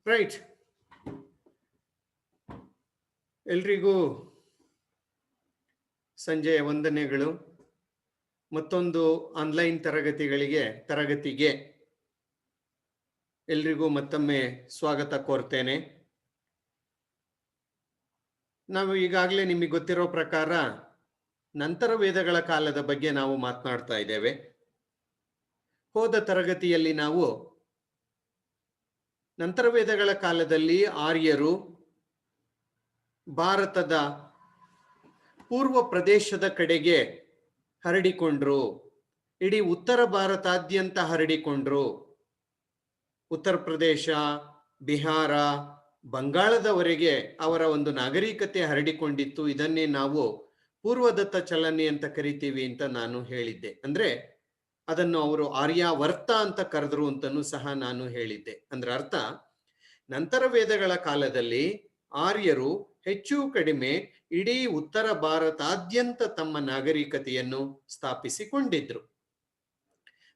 Right. ಎಲ್ರಿಗೂ ಸಂಜೆಯ ವಂದನೆಗಳು. ಮತ್ತೊಂದು ಆನ್ಲೈನ್ ತರಗತಿಗೆ ಎಲ್ರಿಗೂ ಮತ್ತೊಮ್ಮೆ ಸ್ವಾಗತ ಕೋರ್ತೇನೆ. ನಾವು ಈಗಾಗಲೇ ನಿಮಗೆ ಗೊತ್ತಿರೋ ಪ್ರಕಾರ ನಂತರ ವೇದಗಳ ಕಾಲದ ಬಗ್ಗೆ ನಾವು ಮಾತನಾಡ್ತಾ ಇದ್ದೇವೆ. ಹೋದ ತರಗತಿಯಲ್ಲಿ ನಾವು ನಂತರ ವೇದಗಳ ಕಾಲದಲ್ಲಿ ಆರ್ಯರು ಭಾರತದ ಪೂರ್ವ ಪ್ರದೇಶದ ಕಡೆಗೆ ಹರಡಿಕೊಂಡ್ರು, ಇಡೀ ಉತ್ತರ ಭಾರತಾದ್ಯಂತ ಹರಡಿಕೊಂಡ್ರು. ಉತ್ತರ ಪ್ರದೇಶ, ಬಿಹಾರ, ಬಂಗಾಳದವರೆಗೆ ಅವರ ಒಂದು ನಾಗರಿಕತೆ ಹರಡಿಕೊಂಡಿತ್ತು. ಇದನ್ನೇ ನಾವು ಪೂರ್ವದತ್ತ ಚಲನೆ ಅಂತ ಕರಿತೀವಿ ಅಂತ ನಾನು ಹೇಳಿದ್ದೆ. ಅಂದ್ರೆ ಅದನ್ನು ಅವರು ಆರ್ಯಾವರ್ತ ಅಂತ ಕರೆದ್ರು ಅಂತನೂ ಸಹ ನಾನು ಹೇಳಿದ್ದೆ. ಅಂದ್ರೆ ಅರ್ಥ, ನಂತರ ವೇದಗಳ ಕಾಲದಲ್ಲಿ ಆರ್ಯರು ಹೆಚ್ಚು ಕಡಿಮೆ ಇಡೀ ಉತ್ತರ ಭಾರತಾದ್ಯಂತ ತಮ್ಮ ನಾಗರಿಕತೆಯನ್ನು ಸ್ಥಾಪಿಸಿಕೊಂಡಿದ್ರು.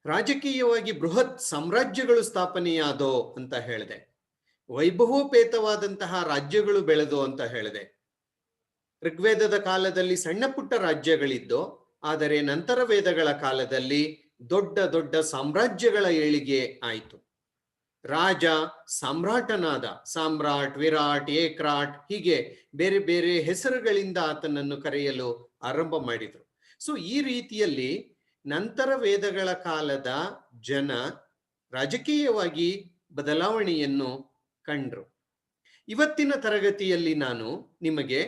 ರಾಜಕೀಯವಾಗಿ ಬೃಹತ್ ಸಾಮ್ರಾಜ್ಯಗಳು ಸ್ಥಾಪನೆಯಾದೋ ಅಂತ ಹೇಳಿದೆ. ವೈಭವೋಪೇತವಾದಂತಹ ರಾಜ್ಯಗಳು ಬೆಳೆದೋ ಅಂತ ಹೇಳಿದೆ. ಋಗ್ವೇದದ ಕಾಲದಲ್ಲಿ ಸಣ್ಣ ಪುಟ್ಟ ರಾಜ್ಯಗಳಿದ್ದೋ, ಆದರೆ ನಂತರ ವೇದಗಳ ಕಾಲದಲ್ಲಿ ದೊಡ್ಡ ದೊಡ್ಡ ಸಾಮ್ರಾಜ್ಯಗಳ ಏಳಿಗೆ ಆಯಿತು. ರಾಜ ಸಾಮ್ರಾಟನಾದ, ಸಾಮ್ರಾಟ್, ವಿರಾಟ್, ಏಕ್ರಾಟ್, ಹೀಗೆ ಬೇರೆ ಬೇರೆ ಹೆಸರುಗಳಿಂದ ಆತನನ್ನು ಕರೆಯಲು ಆರಂಭ ಮಾಡಿದರು. ಸೊ ಈ ರೀತಿಯಲ್ಲಿ ನಂತರ ವೇದಗಳ ಕಾಲದ ಜನ ರಾಜಕೀಯವಾಗಿ ಬದಲಾವಣೆಯನ್ನು ಕಂಡ್ರು. ಇವತ್ತಿನ ತರಗತಿಯಲ್ಲಿ ನಾನು ನಿಮಗೆ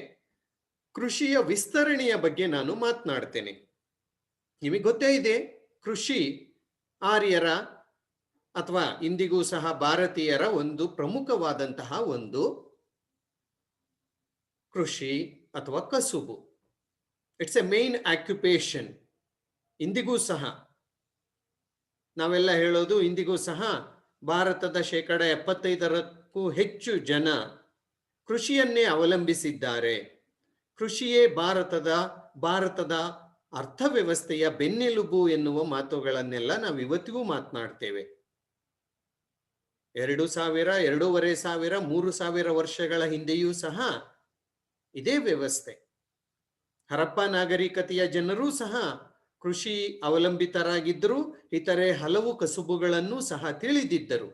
ಕೃಷಿಯ ವಿಸ್ತರಣೆಯ ಬಗ್ಗೆ ನಾನು ಮಾತನಾಡ್ತೇನೆ. ನಿಮಗೆ ಗೊತ್ತೇ ಇದೆ, ಕೃಷಿ ಆರ್ಯರ ಅಥವಾ ಇಂದಿಗೂ ಸಹ ಭಾರತೀಯರ ಒಂದು ಪ್ರಮುಖವಾದಂತಹ ಒಂದು ಕೃಷಿ ಅಥವಾ ಕಸುಬು. It's A main occupation. ಇಂದಿಗೂ ಸಹ ನಾವೆಲ್ಲ ಹೇಳೋದು, ಇಂದಿಗೂ ಸಹ ಭಾರತದ 75%ಕ್ಕೂ ಹೆಚ್ಚು ಜನ ಕೃಷಿಯನ್ನೇ ಅವಲಂಬಿಸಿದ್ದಾರೆ. ಕೃಷಿಯೇ ಭಾರತದ ಅರ್ಥವ್ಯವಸ್ಥೆಯ ಬೆನ್ನೆಲುಬು ಎನ್ನುವ ಮಾತುಗಳನ್ನೆಲ್ಲ ನಾವು ಇವತ್ತಿಗೂ ಮಾತನಾಡ್ತೇವೆ. 2000, 2500, 3000 ವರ್ಷಗಳ ಹಿಂದೆಯೂ ಸಹ ಇದೇ ವ್ಯವಸ್ಥೆ. ಹರಪ್ಪ ನಾಗರಿಕತೆಯ ಜನರೂ ಸಹ ಕೃಷಿ ಅವಲಂಬಿತರಾಗಿದ್ದರು, ಇತರೆ ಹಲವು ಕಸುಬುಗಳನ್ನು ಸಹ ತಿಳಿದಿದ್ದರು.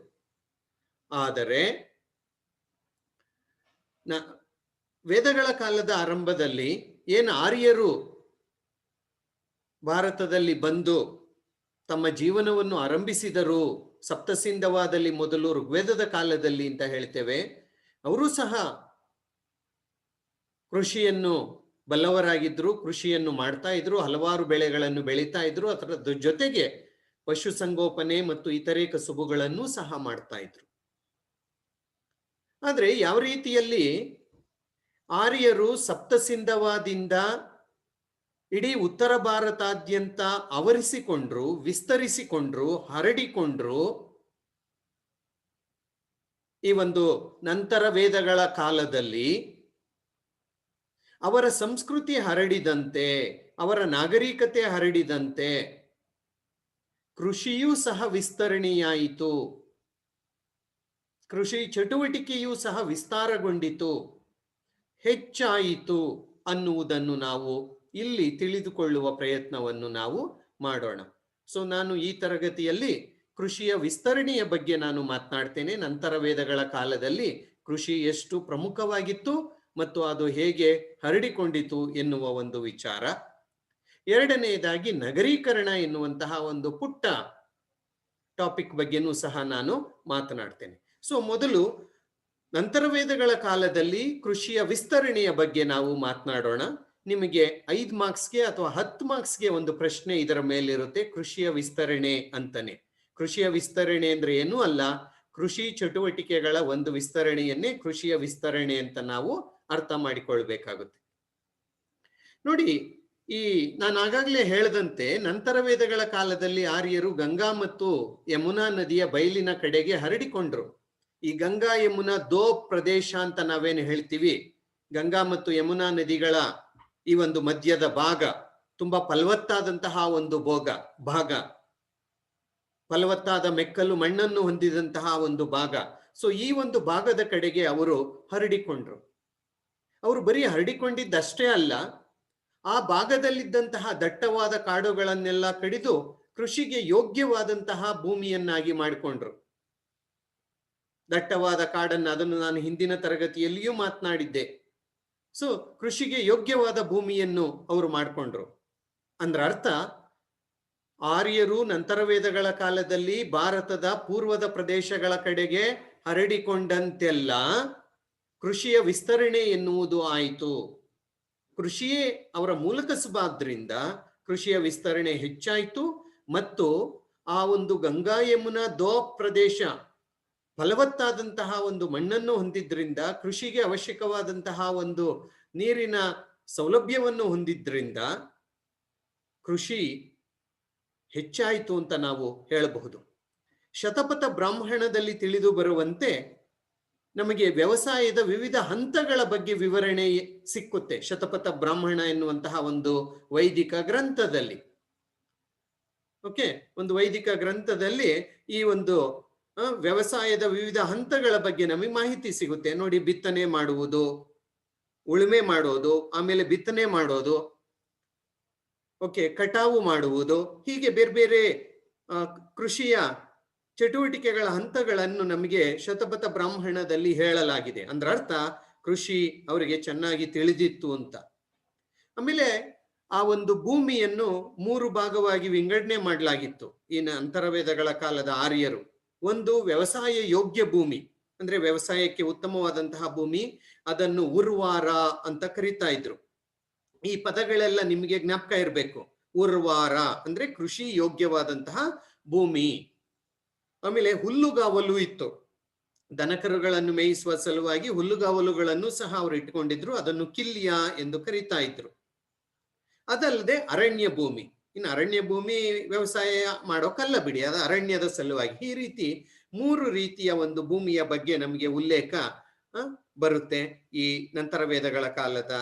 ಆದರೆ ವೇದಗಳ ಕಾಲದ ಆರಂಭದಲ್ಲಿ ಏನು ಆರ್ಯರು ಭಾರತದಲ್ಲಿ ಬಂದು ತಮ್ಮ ಜೀವನವನ್ನು ಆರಂಭಿಸಿದರು, ಸಪ್ತಸಿಂಧವಾದಲ್ಲಿ ಮೊದಲು ಋಗ್ವೇದದ ಕಾಲದಲ್ಲಿ ಅಂತ ಹೇಳ್ತೇವೆ, ಅವರು ಸಹ ಕೃಷಿಯನ್ನು ಬಲ್ಲವರಾಗಿದ್ರು, ಕೃಷಿಯನ್ನು ಮಾಡ್ತಾ ಇದ್ರು, ಹಲವಾರು ಬೆಳೆಗಳನ್ನು ಬೆಳೀತಾ ಇದ್ರು. ಅದರ ಜೊತೆಗೆ ಪಶುಸಂಗೋಪನೆ ಮತ್ತು ಇತರೆ ಕಸುಬುಗಳನ್ನು ಸಹ ಮಾಡ್ತಾ ಇದ್ರು. ಆದ್ರೆ ಯಾವ ರೀತಿಯಲ್ಲಿ ಆರ್ಯರು ಸಪ್ತಸಿಂಧವಾದಿಂದ ಇಡೀ ಉತ್ತರ ಭಾರತಾದ್ಯಂತ ಆವರಿಸಿಕೊಂಡ್ರು, ವಿಸ್ತರಿಸಿಕೊಂಡ್ರು, ಹರಡಿಕೊಂಡ್ರು, ಈ ಒಂದು ನಂತರ ವೇದಗಳ ಕಾಲದಲ್ಲಿ ಅವರ ಸಂಸ್ಕೃತಿ ಹರಡಿದಂತೆ, ಅವರ ನಾಗರಿಕತೆ ಹರಡಿದಂತೆ ಕೃಷಿಯೂ ಸಹ ವಿಸ್ತರಣೆಯಾಯಿತು, ಕೃಷಿ ಚಟುವಟಿಕೆಯೂ ಸಹ ವಿಸ್ತಾರಗೊಂಡಿತು, ಹೆಚ್ಚಾಯಿತು ಅನ್ನುವುದನ್ನು ನಾವು ಇಲ್ಲಿ ತಿಳಿದುಕೊಳ್ಳುವ ಪ್ರಯತ್ನವನ್ನು ನಾವು ಮಾಡೋಣ. ಸೊ ನಾನು ಈ ತರಗತಿಯಲ್ಲಿ ಕೃಷಿಯ ವಿಸ್ತರಣೆಯ ಬಗ್ಗೆ ನಾನು ಮಾತನಾಡ್ತೇನೆ. ನಂತರ ವೇದಗಳ ಕಾಲದಲ್ಲಿ ಕೃಷಿ ಎಷ್ಟು ಪ್ರಮುಖವಾಗಿತ್ತು ಮತ್ತು ಅದು ಹೇಗೆ ಹರಡಿಕೊಂಡಿತು ಎನ್ನುವ ಒಂದು ವಿಚಾರ. ಎರಡನೆಯದಾಗಿ ನಗರೀಕರಣ ಎನ್ನುವಂತಹ ಒಂದು ಪುಟ್ಟ ಟಾಪಿಕ್ ಬಗ್ಗೆನೂ ಸಹ ನಾನು ಮಾತನಾಡ್ತೇನೆ. ಸೊ ಮೊದಲು ನಂತರ ವೇದಗಳ ಕಾಲದಲ್ಲಿ ಕೃಷಿಯ ವಿಸ್ತರಣೆಯ ಬಗ್ಗೆ ನಾವು ಮಾತನಾಡೋಣ. ನಿಮಗೆ 5 ಮಾರ್ಕ್ಸ್ಗೆ ಅಥವಾ 10 ಮಾರ್ಕ್ಸ್ಗೆ ಒಂದು ಪ್ರಶ್ನೆ ಇದರ ಮೇಲಿರುತ್ತೆ, ಕೃಷಿಯ ವಿಸ್ತರಣೆ ಅಂತಾನೆ. ಕೃಷಿಯ ವಿಸ್ತರಣೆ ಅಂದ್ರೆ ಏನೂ ಅಲ್ಲ, ಕೃಷಿ ಚಟುವಟಿಕೆಗಳ ಒಂದು ವಿಸ್ತರಣೆಯನ್ನೇ ಕೃಷಿಯ ವಿಸ್ತರಣೆ ಅಂತ ನಾವು ಅರ್ಥ ಮಾಡಿಕೊಳ್ಬೇಕಾಗುತ್ತೆ. ನೋಡಿ, ನಾನು ಆಗಾಗಲೇ ಹೇಳದಂತೆ ನಂತರ ವೇದಗಳ ಕಾಲದಲ್ಲಿ ಆರ್ಯರು ಗಂಗಾ ಮತ್ತು ಯಮುನಾ ನದಿಯ ಬಯಲಿನ ಕಡೆಗೆ ಹರಡಿಕೊಂಡ್ರು. ಈ ಗಂಗಾ ಯಮುನಾ ದೋಬ್ ಪ್ರದೇಶ ಅಂತ ನಾವೇನು ಹೇಳ್ತೀವಿ, ಗಂಗಾ ಮತ್ತು ಯಮುನಾ ನದಿಗಳ ಈ ಒಂದು ಮಧ್ಯದ ಭಾಗ ತುಂಬಾ ಫಲವತ್ತಾದಂತಹ ಒಂದು ಭಾಗ, ಫಲವತ್ತಾದ ಮೆಕ್ಕಲು ಮಣ್ಣನ್ನು ಹೊಂದಿದಂತಹ ಒಂದು ಭಾಗ. ಸೊ ಈ ಒಂದು ಭಾಗದ ಕಡೆಗೆ ಅವರು ಹರಡಿಕೊಂಡ್ರು. ಅವರು ಬರೀ ಹರಡಿಕೊಂಡಿದ್ದಷ್ಟೇ ಅಲ್ಲ, ಆ ಭಾಗದಲ್ಲಿದ್ದಂತಹ ದಟ್ಟವಾದ ಕಾಡುಗಳನ್ನೆಲ್ಲ ಕಡಿದು ಕೃಷಿಗೆ ಯೋಗ್ಯವಾದಂತಹ ಭೂಮಿಯನ್ನಾಗಿ ಮಾಡಿಕೊಂಡ್ರು. ದಟ್ಟವಾದ ಕಾಡನ್ನು, ಅದನ್ನು ನಾನು ಹಿಂದಿನ ತರಗತಿಯಲ್ಲಿಯೂ ಮಾತನಾಡಿದ್ದೆ. ಸೊ ಕೃಷಿಗೆ ಯೋಗ್ಯವಾದ ಭೂಮಿಯನ್ನು ಅವರು ಮಾಡಿಕೊಂಡ್ರು. ಅಂದ್ರ ಅರ್ಥ, ಆರ್ಯರು ನಂತರ ವೇದಗಳ ಕಾಲದಲ್ಲಿ ಭಾರತದ ಪೂರ್ವದ ಪ್ರದೇಶಗಳ ಕಡೆಗೆ ಹರಡಿಕೊಂಡಂತೆಲ್ಲ ಕೃಷಿಯ ವಿಸ್ತರಣೆ ಎನ್ನುವುದು ಆಯಿತು. ಕೃಷಿಯೇ ಅವರ ಮೂಲ ಕಸುಬಾದ್ರಿಂದ ಕೃಷಿಯ ವಿಸ್ತರಣೆ ಹೆಚ್ಚಾಯಿತು. ಮತ್ತು ಆ ಒಂದು ಗಂಗಾ ಯಮುನಾ ದೋಪ್ ಪ್ರದೇಶ ಫಲವತ್ತಾದಂತಹ ಒಂದು ಮಣ್ಣನ್ನು ಹೊಂದಿದ್ರಿಂದ, ಕೃಷಿಗೆ ಅವಶ್ಯಕವಾದಂತಹ ಒಂದು ನೀರಿನ ಸೌಲಭ್ಯವನ್ನು ಹೊಂದಿದ್ರಿಂದ ಕೃಷಿ ಹೆಚ್ಚಾಯಿತು ಅಂತ ನಾವು ಹೇಳಬಹುದು. ಶತಪಥ ಬ್ರಾಹ್ಮಣದಲ್ಲಿ ತಿಳಿದು ಬರುವಂತೆ ನಮಗೆ ವ್ಯವಸಾಯದ ವಿವಿಧ ಹಂತಗಳ ಬಗ್ಗೆ ವಿವರಣೆ ಸಿಕ್ಕುತ್ತೆ ಶತಪಥ ಬ್ರಾಹ್ಮಣ ಎನ್ನುವಂತಹ ಒಂದು ವೈದಿಕ ಗ್ರಂಥದಲ್ಲಿ. ಓಕೆ, ಒಂದು ವೈದಿಕ ಗ್ರಂಥದಲ್ಲಿ ಈ ಒಂದು ವ್ಯವಸಾಯದ ವಿವಿಧ ಹಂತಗಳ ಬಗ್ಗೆ ನಮಗೆ ಮಾಹಿತಿ ಸಿಗುತ್ತೆ. ನೋಡಿ, ಬಿತ್ತನೆ ಮಾಡುವುದು, ಉಳುಮೆ ಮಾಡೋದು, ಆಮೇಲೆ ಬಿತ್ತನೆ ಮಾಡೋದು, ಓಕೆ, ಕಟಾವು ಮಾಡುವುದು, ಹೀಗೆ ಬೇರೆ ಬೇರೆ ಕೃಷಿಯ ಚಟುವಟಿಕೆಗಳ ಹಂತಗಳನ್ನು ನಮಗೆ ಶತಪಥ ಬ್ರಾಹ್ಮಣದಲ್ಲಿ ಹೇಳಲಾಗಿದೆ. ಅಂದ್ರ ಅರ್ಥ, ಕೃಷಿ ಅವರಿಗೆ ಚೆನ್ನಾಗಿ ತಿಳಿದಿತ್ತು ಅಂತ. ಆಮೇಲೆ ಆ ಒಂದು ಭೂಮಿಯನ್ನು 3 ಭಾಗವಾಗಿ ವಿಂಗಡಣೆ ಮಾಡಲಾಗಿತ್ತು ಈ ಅಂತರವೇದಗಳ ಕಾಲದ ಆರ್ಯರು. ಒಂದು ವ್ಯವಸಾಯ ಯೋಗ್ಯ ಭೂಮಿ, ಅಂದ್ರೆ ವ್ಯವಸಾಯಕ್ಕೆ ಉತ್ತಮವಾದಂತಹ ಭೂಮಿ, ಅದನ್ನು ಉರ್ವಾರ ಅಂತ ಕರೀತಾ ಇದ್ರು. ಈ ಪದಗಳೆಲ್ಲ ನಿಮಗೆ ಜ್ಞಾಪಕ ಇರಬೇಕು. ಉರ್ವಾರ ಅಂದ್ರೆ ಕೃಷಿ ಯೋಗ್ಯವಾದಂತಹ ಭೂಮಿ. ಆಮೇಲೆ ಹುಲ್ಲುಗಾವಲು ಇತ್ತು. ದನಕರುಗಳನ್ನು ಮೇಯಿಸುವ ಸಲುವಾಗಿ ಹುಲ್ಲುಗಾವಲುಗಳನ್ನು ಸಹ ಅವರು ಇಟ್ಕೊಂಡಿದ್ರು. ಅದನ್ನು ಕಿಲ್ಯ ಎಂದು ಕರೀತಾ ಇದ್ರು. ಅದಲ್ಲದೆ ಅರಣ್ಯ ಭೂಮಿ. ಇನ್ನು ಅರಣ್ಯ ಭೂಮಿ ವ್ಯವಸಾಯ ಮಾಡೋಕಲ್ಲ ಬಿಡಿ, ಅದು ಅರಣ್ಯದ ಸಲುವಾಗಿ. ಈ ರೀತಿ 3 ರೀತಿಯ ಒಂದು ಭೂಮಿಯ ಬಗ್ಗೆ ನಮಗೆ ಉಲ್ಲೇಖ ಬರುತ್ತೆ ಈ ನಂತರ ವೇದಗಳ ಕಾಲದ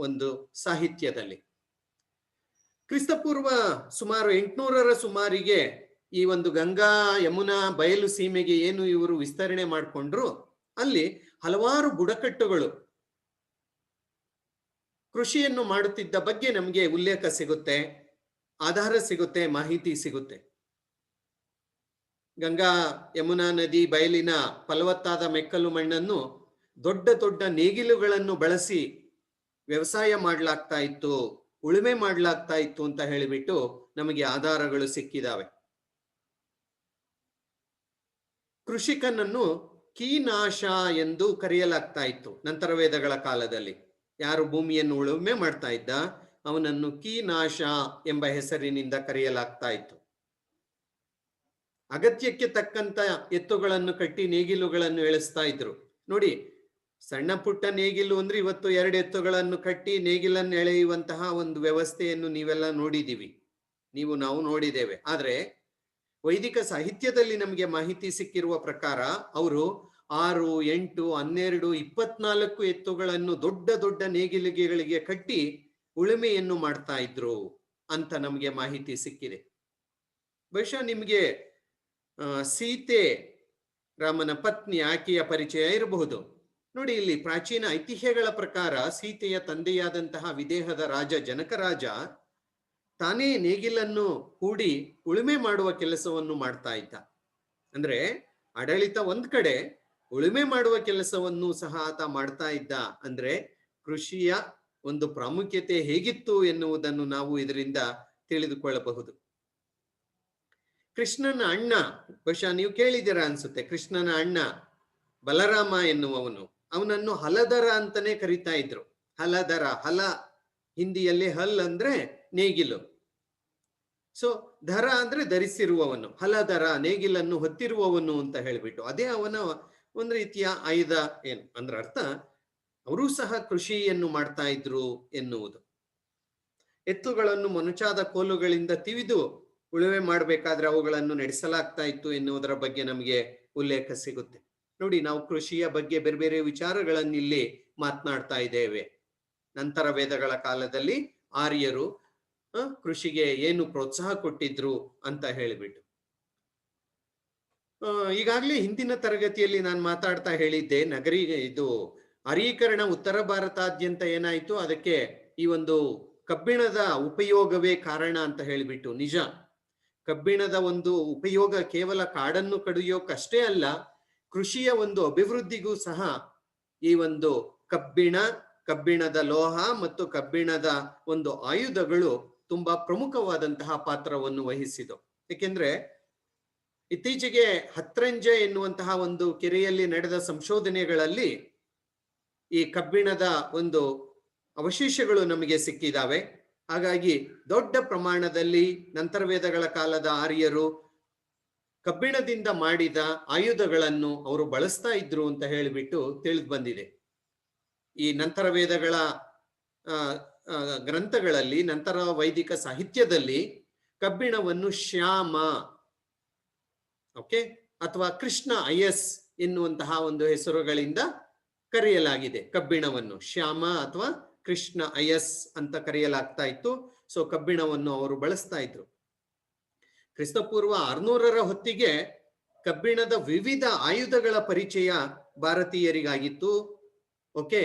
ಒಂದು ಸಾಹಿತ್ಯದಲ್ಲಿ. ಕ್ರಿಸ್ತಪೂರ್ವ ಸುಮಾರು 800ರ ಸುಮಾರಿಗೆ ಈ ಒಂದು ಗಂಗಾ ಯಮುನಾ ಬಯಲು ಸೀಮೆಗೆ ಏನು ಇವರು ವಿಸ್ತರಣೆ ಮಾಡಿಕೊಂಡ್ರು, ಅಲ್ಲಿ ಹಲವಾರು ಬುಡಕಟ್ಟುಗಳು ಕೃಷಿಯನ್ನು ಮಾಡುತ್ತಿದ್ದ ಬಗ್ಗೆ ನಮಗೆ ಉಲ್ಲೇಖ ಸಿಗುತ್ತೆ, ಆಧಾರ ಸಿಗುತ್ತೆ, ಮಾಹಿತಿ ಸಿಗುತ್ತೆ. ಗಂಗಾ ಯಮುನಾ ನದಿ ಬಯಲಿನ ಫಲವತ್ತಾದ ಮೆಕ್ಕಲು ಮಣ್ಣನ್ನು ದೊಡ್ಡ ದೊಡ್ಡ ನೇಗಿಲುಗಳನ್ನು ಬಳಸಿ ವ್ಯವಸಾಯ ಮಾಡಲಾಗ್ತಾ ಇತ್ತು, ಉಳುಮೆ ಮಾಡಲಾಗ್ತಾ ಇತ್ತು ಅಂತ ಹೇಳಿಬಿಟ್ಟು ನಮಗೆ ಆಧಾರಗಳು ಸಿಕ್ಕಿದಾವೆ. ಕೃಷಿಕನನ್ನು ಕೀನಾಶ ಎಂದು ಕರೆಯಲಾಗ್ತಾ ಇತ್ತು ನಂತರ ವೇದಗಳ ಕಾಲದಲ್ಲಿ. ಯಾರು ಭೂಮಿಯನ್ನು ಉಳುಮೆ ಮಾಡ್ತಾ ಇದ್ದ ಅವನನ್ನು ಕೀನಾಶ ಎಂಬ ಹೆಸರಿನಿಂದ ಕರೆಯಲಾಗ್ತಾ ಇತ್ತು. ಅಗತ್ಯಕ್ಕೆ ತಕ್ಕಂತ ಎತ್ತುಗಳನ್ನು ಕಟ್ಟಿ ನೇಗಿಲುಗಳನ್ನು ಎಳೆಸ್ತಾ ಇದ್ರು. ನೋಡಿ, ಸಣ್ಣ ಪುಟ್ಟ ನೇಗಿಲು ಅಂದ್ರೆ ಇವತ್ತು 2 ಎತ್ತುಗಳನ್ನು ಕಟ್ಟಿ ನೇಗಿಲನ್ನು ಎಳೆಯುವಂತಹ ಒಂದು ವ್ಯವಸ್ಥೆಯನ್ನು ನೀವೆಲ್ಲ ನೋಡಿದೀವಿ, ನಾವು ನೋಡಿದ್ದೇವೆ. ಆದ್ರೆ ವೈದಿಕ ಸಾಹಿತ್ಯದಲ್ಲಿ ನಮಗೆ ಮಾಹಿತಿ ಸಿಕ್ಕಿರುವ ಪ್ರಕಾರ ಅವರು 6, 8, 12, 24 ಎತ್ತುಗಳನ್ನು ದೊಡ್ಡ ದೊಡ್ಡ ನೇಗಿಲಿಗೆಗಳಿಗೆ ಕಟ್ಟಿ ಉಳುಮೆಯನ್ನು ಮಾಡ್ತಾ ಇದ್ರು ಅಂತ ನಮಗೆ ಮಾಹಿತಿ ಸಿಕ್ಕಿದೆ. ಬಹುಶಃ ನಿಮಗೆ ಸೀತೆ ರಾಮನ ಪತ್ನಿ, ಆಕೆಯ ಪರಿಚಯ ಇರಬಹುದು. ನೋಡಿ, ಇಲ್ಲಿ ಪ್ರಾಚೀನ ಐತಿಹ್ಯಗಳ ಪ್ರಕಾರ ಸೀತೆಯ ತಂದೆಯಾದಂತಹ ವಿದೇಹದ ರಾಜ ಜನಕರಾಜ ತಾನೇ ನೇಗಿಲನ್ನು ಹೂಡಿ ಉಳುಮೆ ಮಾಡುವ ಕೆಲಸವನ್ನು ಮಾಡ್ತಾ ಇದ್ದ. ಅಂದ್ರೆ ಆಡಳಿತ ಒಂದ್ ಕಡೆ, ಉಳುಮೆ ಮಾಡುವ ಕೆಲಸವನ್ನು ಸಹ ಆತ ಮಾಡ್ತಾ ಇದ್ದ. ಅಂದ್ರೆ ಕೃಷಿಯ ಒಂದು ಪ್ರಾಮುಖ್ಯತೆ ಹೇಗಿತ್ತು ಎನ್ನುವುದನ್ನು ನಾವು ಇದರಿಂದ ತಿಳಿದುಕೊಳ್ಳಬಹುದು. ಕೃಷ್ಣನ ಅಣ್ಣ, ಬಹುಶಃ ನೀವು ಕೇಳಿದ್ದೀರಾ ಅನ್ಸುತ್ತೆ, ಕೃಷ್ಣನ ಅಣ್ಣ ಬಲರಾಮ ಎನ್ನುವವನು, ಅವನನ್ನು ಹಲಧರ ಅಂತಾನೆ ಕರೀತಾ ಇದ್ರು. ಹಲಧರ, ಹಲ ಹಿಂದಿಯಲ್ಲಿ ಹಲ್ ಅಂದ್ರೆ ನೇಗಿಲು, ಸೊ ಧರ ಅಂದ್ರೆ ಧರಿಸಿರುವವನು, ಹಲಧರ ನೇಗಿಲನ್ನು ಹೊತ್ತಿರುವವನು ಅಂತ ಹೇಳಿಬಿಟ್ಟು ಅದೇ ಅವನ ಒಂದು ರೀತಿಯ ಆಯುಧ. ಏನು ಅಂದ್ರೆ ಅರ್ಥ, ಅವರೂ ಸಹ ಕೃಷಿಯನ್ನು ಮಾಡ್ತಾ ಇದ್ರು ಎನ್ನುವುದು. ಎತ್ತುಗಳನ್ನು ಮೊನಚಾದ ಕೋಲುಗಳಿಂದ ತಿವಿದು ಉಳುಮೆ ಮಾಡಬೇಕಾದ್ರೆ ಅವುಗಳನ್ನು ನಡೆಸಲಾಗ್ತಾ ಇತ್ತು ಎನ್ನುವುದರ ಬಗ್ಗೆ ನಮಗೆ ಉಲ್ಲೇಖ ಸಿಗುತ್ತೆ. ನೋಡಿ, ನಾವು ಕೃಷಿಯ ಬಗ್ಗೆ ಬೇರೆ ಬೇರೆ ವಿಚಾರಗಳನ್ನು ಇಲ್ಲಿ ಮಾತನಾಡ್ತಾ ಇದ್ದೇವೆ. ನಂತರ ವೇದಗಳ ಕಾಲದಲ್ಲಿ ಆರ್ಯರು ಕೃಷಿಗೆ ಏನು ಪ್ರೋತ್ಸಾಹ ಕೊಟ್ಟಿದ್ರು ಅಂತ ಹೇಳಿಬಿಟ್ಟು. ಈಗಾಗಲೇ ಹಿಂದಿನ ತರಗತಿಯಲ್ಲಿ ನಾನು ಮಾತಾಡ್ತಾ ಹೇಳಿದ್ದೆ, ಇದು ಅರೀಕರಣ ಉತ್ತರ ಭಾರತಾದ್ಯಂತ ಏನಾಯ್ತು, ಅದಕ್ಕೆ ಈ ಒಂದು ಕಬ್ಬಿಣದ ಉಪಯೋಗವೇ ಕಾರಣ ಅಂತ ಹೇಳಿಬಿಟ್ಟು. ನಿಜ, ಕಬ್ಬಿಣದ ಒಂದು ಉಪಯೋಗ ಕೇವಲ ಕಾಡನ್ನು ಕಡಿಯೋಕಷ್ಟೇ ಅಲ್ಲ, ಕೃಷಿಯ ಒಂದು ಅಭಿವೃದ್ಧಿಗೂ ಸಹ ಈ ಒಂದು ಕಬ್ಬಿಣದ ಲೋಹ ಮತ್ತು ಕಬ್ಬಿಣದ ಒಂದು ಆಯುಧಗಳು ತುಂಬಾ ಪ್ರಮುಖವಾದಂತಹ ಪಾತ್ರವನ್ನು ವಹಿಸಿದವು. ಏಕೆಂದ್ರೆ ಇತ್ತೀಚೆಗೆ ಹತ್ರಂಜೆ ಎನ್ನುವಂತಹ ಒಂದು ಕೆರೆಯಲ್ಲಿ ನಡೆದ ಸಂಶೋಧನೆಗಳಲ್ಲಿ ಈ ಕಬ್ಬಿಣದ ಒಂದು ಅವಶೇಷಗಳು ನಮಗೆ ಸಿಕ್ಕಿದಾವೆ. ಹಾಗಾಗಿ ದೊಡ್ಡ ಪ್ರಮಾಣದಲ್ಲಿ ನಂತರ ವೇದಗಳ ಕಾಲದ ಆರ್ಯರು ಕಬ್ಬಿಣದಿಂದ ಮಾಡಿದ ಆಯುಧಗಳನ್ನು ಅವರು ಬಳಸ್ತಾ ಇದ್ರು ಅಂತ ಹೇಳಿಬಿಟ್ಟು ತಿಳಿದು ಬಂದಿದೆ. ಈ ನಂತರ ವೇದಗಳ ಗ್ರಂಥಗಳಲ್ಲಿ, ನಂತರ ವೈದಿಕ ಸಾಹಿತ್ಯದಲ್ಲಿ ಕಬ್ಬಿಣವನ್ನು ಶ್ಯಾಮ, ಓಕೆ, ಅಥವಾ ಕೃಷ್ಣ ಅಯಸ್ ಎನ್ನುವಂತಹ ಒಂದು ಹೆಸರುಗಳಿಂದ ಕರೆಯಲಾಗಿದೆ. ಕಬ್ಬಿಣವನ್ನು ಶ್ಯಾಮ ಅಥವಾ ಕೃಷ್ಣ ಅಯಸ್ ಅಂತ ಕರೆಯಲಾಗ್ತಾ ಇತ್ತು. ಸೊ ಕಬ್ಬಿಣವನ್ನು ಅವರು ಬಳಸ್ತಾ ಇದ್ರು. ಕ್ರಿಸ್ತಪೂರ್ವ 600ರ ಹೊತ್ತಿಗೆ ಕಬ್ಬಿಣದ ವಿವಿಧ ಆಯುಧಗಳ ಪರಿಚಯ ಭಾರತೀಯರಿಗಾಗಿತ್ತು. ಓಕೆ,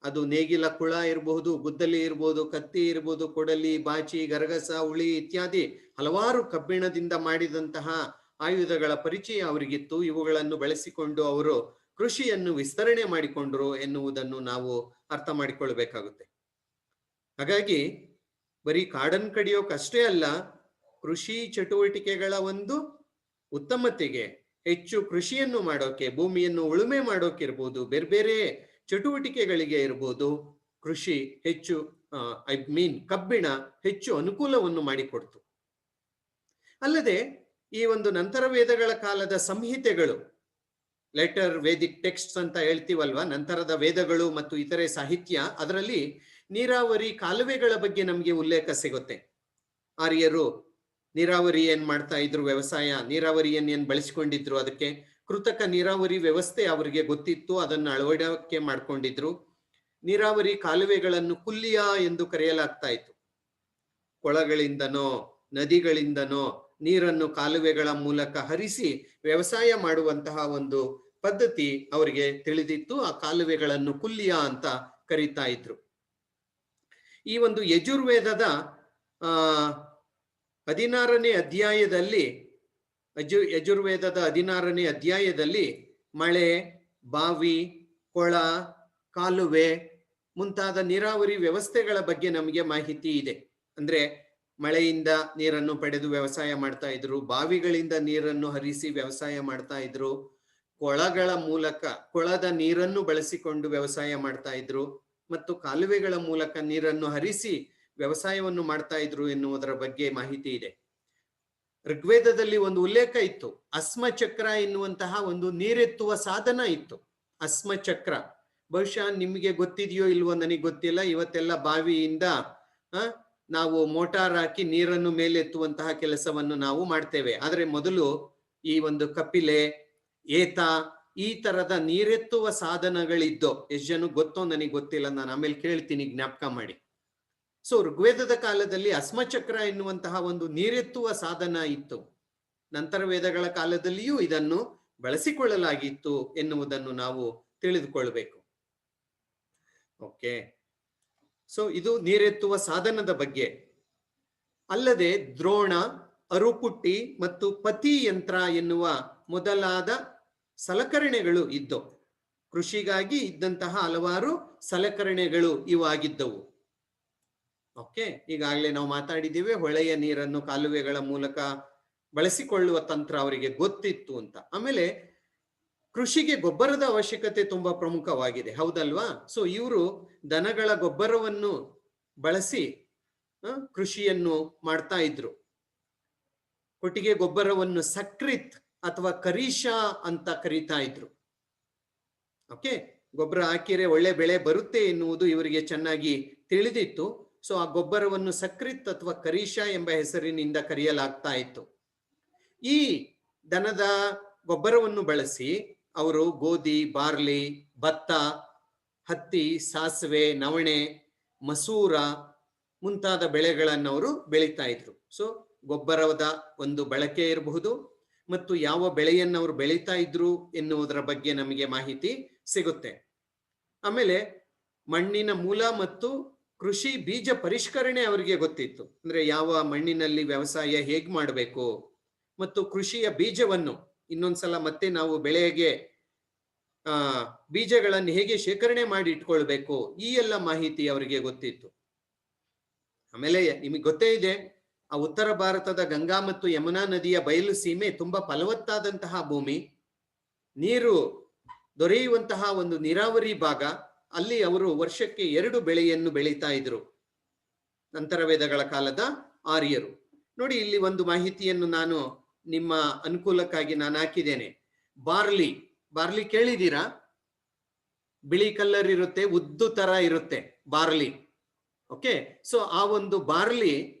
ಅದು ನೇಗಿಲ ಕುಳ ಇರಬಹುದು, ಗುದ್ದಲಿ ಇರಬಹುದು, ಕತ್ತಿ ಇರಬಹುದು, ಕೊಡಲಿ, ಬಾಚಿ, ಗರಗಸ, ಉಳಿ ಇತ್ಯಾದಿ ಹಲವಾರು ಕಬ್ಬಿಣದಿಂದ ಮಾಡಿದಂತಹ ಆಯುಧಗಳ ಪರಿಚಯ ಅವರಿಗಿತ್ತು. ಇವುಗಳನ್ನು ಬಳಸಿಕೊಂಡು ಅವರು ಕೃಷಿಯನ್ನು ವಿಸ್ತರಣೆ ಮಾಡಿಕೊಂಡ್ರು ಎನ್ನುವುದನ್ನು ನಾವು ಅರ್ಥ ಮಾಡಿಕೊಳ್ಬೇಕಾಗುತ್ತೆ. ಹಾಗಾಗಿ ಬರೀ ಕಾಡನ್ನು ಕಡಿಯೋಕಷ್ಟೇ ಅಲ್ಲ, ಕೃಷಿ ಚಟುವಟಿಕೆಗಳ ಒಂದು ಉತ್ತಮತೆಗೆ, ಹೆಚ್ಚು ಕೃಷಿಯನ್ನು ಮಾಡೋಕೆ, ಭೂಮಿಯನ್ನು ಉಳುಮೆ ಮಾಡೋಕೆ ಇರ್ಬೋದು, ಬೇರೆ ಬೇರೆ ಚಟುವಟಿಕೆಗಳಿಗೆ ಇರ್ಬೋದು, ಕೃಷಿ ಹೆಚ್ಚು ಕಬ್ಬಿಣ ಹೆಚ್ಚು ಅನುಕೂಲವನ್ನು ಮಾಡಿಕೊಡ್ತು. ಅಲ್ಲದೆ ಈ ಒಂದು ನಂತರ ವೇದಗಳ ಕಾಲದ ಸಂಹಿತೆಗಳು, ಲೆಟರ್ ವೇದಿಕ್ ಟೆಕ್ಸ್ಟ್ ಅಂತ ಹೇಳ್ತೀವಲ್ವಾ, ನಂತರದ ವೇದಗಳು ಮತ್ತು ಇತರೆ ಸಾಹಿತ್ಯ, ಅದರಲ್ಲಿ ನೀರಾವರಿ ಕಾಲುವೆಗಳ ಬಗ್ಗೆ ನಮಗೆ ಉಲ್ಲೇಖ ಸಿಗುತ್ತೆ. ಆರ್ಯರು ನೀರಾವರಿ ಏನ್ ಮಾಡ್ತಾ ಇದ್ರು, ವ್ಯವಸಾಯ ನೀರಾವರಿಯನ್ನು ಏನ್ ಬಳಸಿಕೊಂಡಿದ್ರು, ಅದಕ್ಕೆ ಕೃತಕ ನೀರಾವರಿ ವ್ಯವಸ್ಥೆ ಅವರಿಗೆ ಗೊತ್ತಿತ್ತು, ಅದನ್ನು ಅಳವಡಿಕೆ ಮಾಡ್ಕೊಂಡಿದ್ರು. ನೀರಾವರಿ ಕಾಲುವೆಗಳನ್ನು ಕುಲ್ಲಿಯ ಎಂದು ಕರೆಯಲಾಗ್ತಾ ಇತ್ತು. ಕೊಳಗಳಿಂದನೋ ನದಿಗಳಿಂದನೋ ನೀರನ್ನು ಕಾಲುವೆಗಳ ಮೂಲಕ ಹರಿಸಿ ವ್ಯವಸಾಯ ಮಾಡುವಂತಹ ಒಂದು ಪದ್ಧತಿ ಅವರಿಗೆ ತಿಳಿದಿತ್ತು. ಆ ಕಾಲುವೆಗಳನ್ನು ಕುಲ್ಲಿಯ ಅಂತ ಕರೀತಾ ಇದ್ರು. ಈ ಒಂದು ಯಜುರ್ವೇದದ 16ನೇ ಅಧ್ಯಾಯದಲ್ಲಿ ಯಜುರ್ವೇದದ 16ನೇ ಅಧ್ಯಾಯದಲ್ಲಿ ಮಳೆ, ಬಾವಿ, ಕೊಳ, ಕಾಲುವೆ ಮುಂತಾದ ನೀರಾವರಿ ವ್ಯವಸ್ಥೆಗಳ ಬಗ್ಗೆ ನಮಗೆ ಮಾಹಿತಿ ಇದೆ. ಅಂದ್ರೆ ಮಳೆಯಿಂದ ನೀರನ್ನು ಪಡೆದು ವ್ಯವಸಾಯ ಮಾಡ್ತಾ ಇದ್ರು, ಬಾವಿಗಳಿಂದ ನೀರನ್ನು ಹರಿಸಿ ವ್ಯವಸಾಯ ಮಾಡ್ತಾ ಇದ್ರು, ಕೊಳಗಳ ಮೂಲಕ ಕೊಳದ ನೀರನ್ನು ಬಳಸಿಕೊಂಡು ವ್ಯವಸಾಯ ಮಾಡ್ತಾ ಇದ್ರು, ಮತ್ತು ಕಾಲುವೆಗಳ ಮೂಲಕ ನೀರನ್ನು ಹರಿಸಿ ವ್ಯವಸಾಯವನ್ನು ಮಾಡ್ತಾ ಇದ್ರು ಎನ್ನುವುದರ ಬಗ್ಗೆ ಮಾಹಿತಿ ಇದೆ. ಋಗ್ವೇದದಲ್ಲಿ ಒಂದು ಉಲ್ಲೇಖ ಇತ್ತು, ಅಸ್ಮಚಕ್ರ ಎನ್ನುವಂತಹ ಒಂದು ನೀರೆತ್ತುವ ಸಾಧನ ಇತ್ತು. ಅಸ್ಮಚಕ್ರ ಬಹುಶಃ ನಿಮಗೆ ಗೊತ್ತಿದೆಯೋ ಇಲ್ವೋ ನನಗೆ ಗೊತ್ತಿಲ್ಲ. ಇವತ್ತೆಲ್ಲ ಬಾವಿಯಿಂದ ನಾವು ಮೋಟಾರ್ ಹಾಕಿ ನೀರನ್ನು ಮೇಲೆತ್ತುವಂತಹ ಕೆಲಸವನ್ನು ನಾವು ಮಾಡ್ತೇವೆ. ಆದ್ರೆ ಮೊದಲು ಈ ಒಂದು ಕಪಿಲೆ, ಏತ, ಈ ತರದ ನೀರೆತ್ತುವ ಸಾಧನಗಳಿದ್ದೋ. ಎಷ್ಟು ಜನ ಗೊತ್ತೋ ನನಗೆ ಗೊತ್ತಿಲ್ಲ, ನಾನು ಆಮೇಲೆ ಕೇಳ್ತೀನಿ, ಜ್ಞಾಪಕ ಮಾಡಿ. ಸೊ ಋಗ್ವೇದದ ಕಾಲದಲ್ಲಿ ಅಸ್ಮಚಕ್ರ ಎನ್ನುವಂತಹ ಒಂದು ನೀರೆತ್ತುವ ಸಾಧನ ಇತ್ತು. ನಂತರ ವೇದಗಳ ಕಾಲದಲ್ಲಿಯೂ ಇದನ್ನು ಬಳಸಿಕೊಳ್ಳಲಾಗಿತ್ತು ಎನ್ನುವುದನ್ನು ನಾವು ತಿಳಿದುಕೊಳ್ಬೇಕು. ಓಕೆ, ಸೊ ಇದು ನೀರೆತ್ತುವ ಸಾಧನದ ಬಗ್ಗೆ. ಅಲ್ಲದೆ ದ್ರೋಣ, ಅರುಪುಟ್ಟಿ ಮತ್ತು ಪತಿ ಯಂತ್ರ ಎನ್ನುವ ಮೊದಲಾದ ಸಲಕರಣೆಗಳು ಇದ್ದವು. ಕೃಷಿಗಾಗಿ ಇದ್ದಂತಹ ಹಲವಾರು ಸಲಕರಣೆಗಳು ಇವಾಗಿದ್ದವು. ಓಕೆ, ಈಗಾಗಲೇ ನಾವು ಮಾತಾಡಿದ್ದೀವಿ, ಹೊಳೆಯ ನೀರನ್ನು ಕಾಲುವೆಗಳ ಮೂಲಕ ಬಳಸಿಕೊಳ್ಳುವ ತಂತ್ರ ಅವರಿಗೆ ಗೊತ್ತಿತ್ತು ಅಂತ. ಆಮೇಲೆ ಕೃಷಿಗೆ ಗೊಬ್ಬರದ ಅವಶ್ಯಕತೆ ತುಂಬಾ ಪ್ರಮುಖವಾಗಿದೆ, ಹೌದಲ್ವಾ? ಸೊ ಇವರು ದನಗಳ ಗೊಬ್ಬರವನ್ನು ಬಳಸಿ ಕೃಷಿಯನ್ನು ಮಾಡ್ತಾ ಇದ್ರು. ಕೊಟ್ಟಿಗೆ ಗೊಬ್ಬರವನ್ನು ಸಕ್ರಿತ್ ಅಥವಾ ಕರೀಶ ಅಂತ ಕರೀತಾ ಇದ್ರು. ಓಕೆ, ಗೊಬ್ಬರ ಹಾಕಿರೆ ಒಳ್ಳೆ ಬೆಳೆ ಬರುತ್ತೆ ಎನ್ನುವುದು ಇವರಿಗೆ ಚೆನ್ನಾಗಿ ತಿಳಿದಿತ್ತು. ಸೊ ಆ ಗೊಬ್ಬರವನ್ನು ಸಕ್ರಿತ್ ಅಥವಾ ಕರೀಶ ಎಂಬ ಹೆಸರಿನಿಂದ ಕರೆಯಲಾಗ್ತಾ ಇತ್ತು. ಈ ದನದ ಗೊಬ್ಬರವನ್ನು ಬಳಸಿ ಅವರು ಗೋಧಿ, ಬಾರ್ಲಿ, ಭತ್ತ, ಹತ್ತಿ, ಸಾಸಿವೆ, ನವಣೆ, ಮಸೂರ ಮುಂತಾದ ಬೆಳೆಗಳನ್ನು ಅವರು ಬೆಳೀತಾ ಇದ್ರು. ಸೊ ಗೊಬ್ಬರದ ಒಂದು ಬಳಕೆ ಇರಬಹುದು, ಮತ್ತು ಯಾವ ಬೆಳೆಯನ್ನು ಅವರು ಬೆಳೀತಾ ಇದ್ರು ಎನ್ನುವುದರ ಬಗ್ಗೆ ನಮಗೆ ಮಾಹಿತಿ ಸಿಗುತ್ತೆ. ಆಮೇಲೆ ಮಣ್ಣಿನ ಮೂಲ ಮತ್ತು ಕೃಷಿ ಬೀಜ ಪರಿಷ್ಕರಣೆ ಅವರಿಗೆ ಗೊತ್ತಿತ್ತು. ಅಂದ್ರೆ ಯಾವ ಮಣ್ಣಿನಲ್ಲಿ ವ್ಯವಸಾಯ ಹೇಗ್ ಮಾಡಬೇಕು ಮತ್ತು ಕೃಷಿಯ ಬೀಜವನ್ನು ಇನ್ನೊಂದ್ಸಲ ಮತ್ತೆ ನಾವು ಬೆಳೆಗೆ ಬೀಜಗಳನ್ನು ಹೇಗೆ ಶೇಖರಣೆ ಮಾಡಿ ಇಟ್ಕೊಳ್ಬೇಕು, ಈ ಎಲ್ಲ ಮಾಹಿತಿ ಅವರಿಗೆ ಗೊತ್ತಿತ್ತು. ಆಮೇಲೆ ನಿಮಗೆ ಗೊತ್ತೇ ಇದೆ, ಆ ಉತ್ತರ ಭಾರತದ ಗಂಗಾ ಮತ್ತು ಯಮುನಾ ನದಿಯ ಬಯಲು ಸೀಮೆ ತುಂಬಾ ಫಲವತ್ತಾದಂತಹ ಭೂಮಿ, ನೀರು ದೊರೆಯುವಂತಹ ಒಂದು ನೀರಾವರಿ ಭಾಗ. ಅಲ್ಲಿ ಅವರು ವರ್ಷಕ್ಕೆ 2 ಬೆಳೆಯನ್ನು ಬೆಳೀತಾ ಇದ್ರು ನಂತರ ವೇದಗಳ ಕಾಲದ ಆರ್ಯರು. ನೋಡಿ, ಇಲ್ಲಿ ಒಂದು ಮಾಹಿತಿಯನ್ನು ನಾನು ನಿಮ್ಮ ಅನುಕೂಲಕ್ಕಾಗಿ ನಾನು ಹಾಕಿದ್ದೇನೆ. ಬಾರ್ಲಿ ಕೇಳಿದ್ದೀರಾ? ಬಿಳಿ ಕಲರ್ ಇರುತ್ತೆ, ಉದ್ದು ತರ ಇರುತ್ತೆ ಬಾರ್ಲಿ. ಓಕೆ, ಸೊ ಆ ಒಂದು ಬಾರ್ಲಿ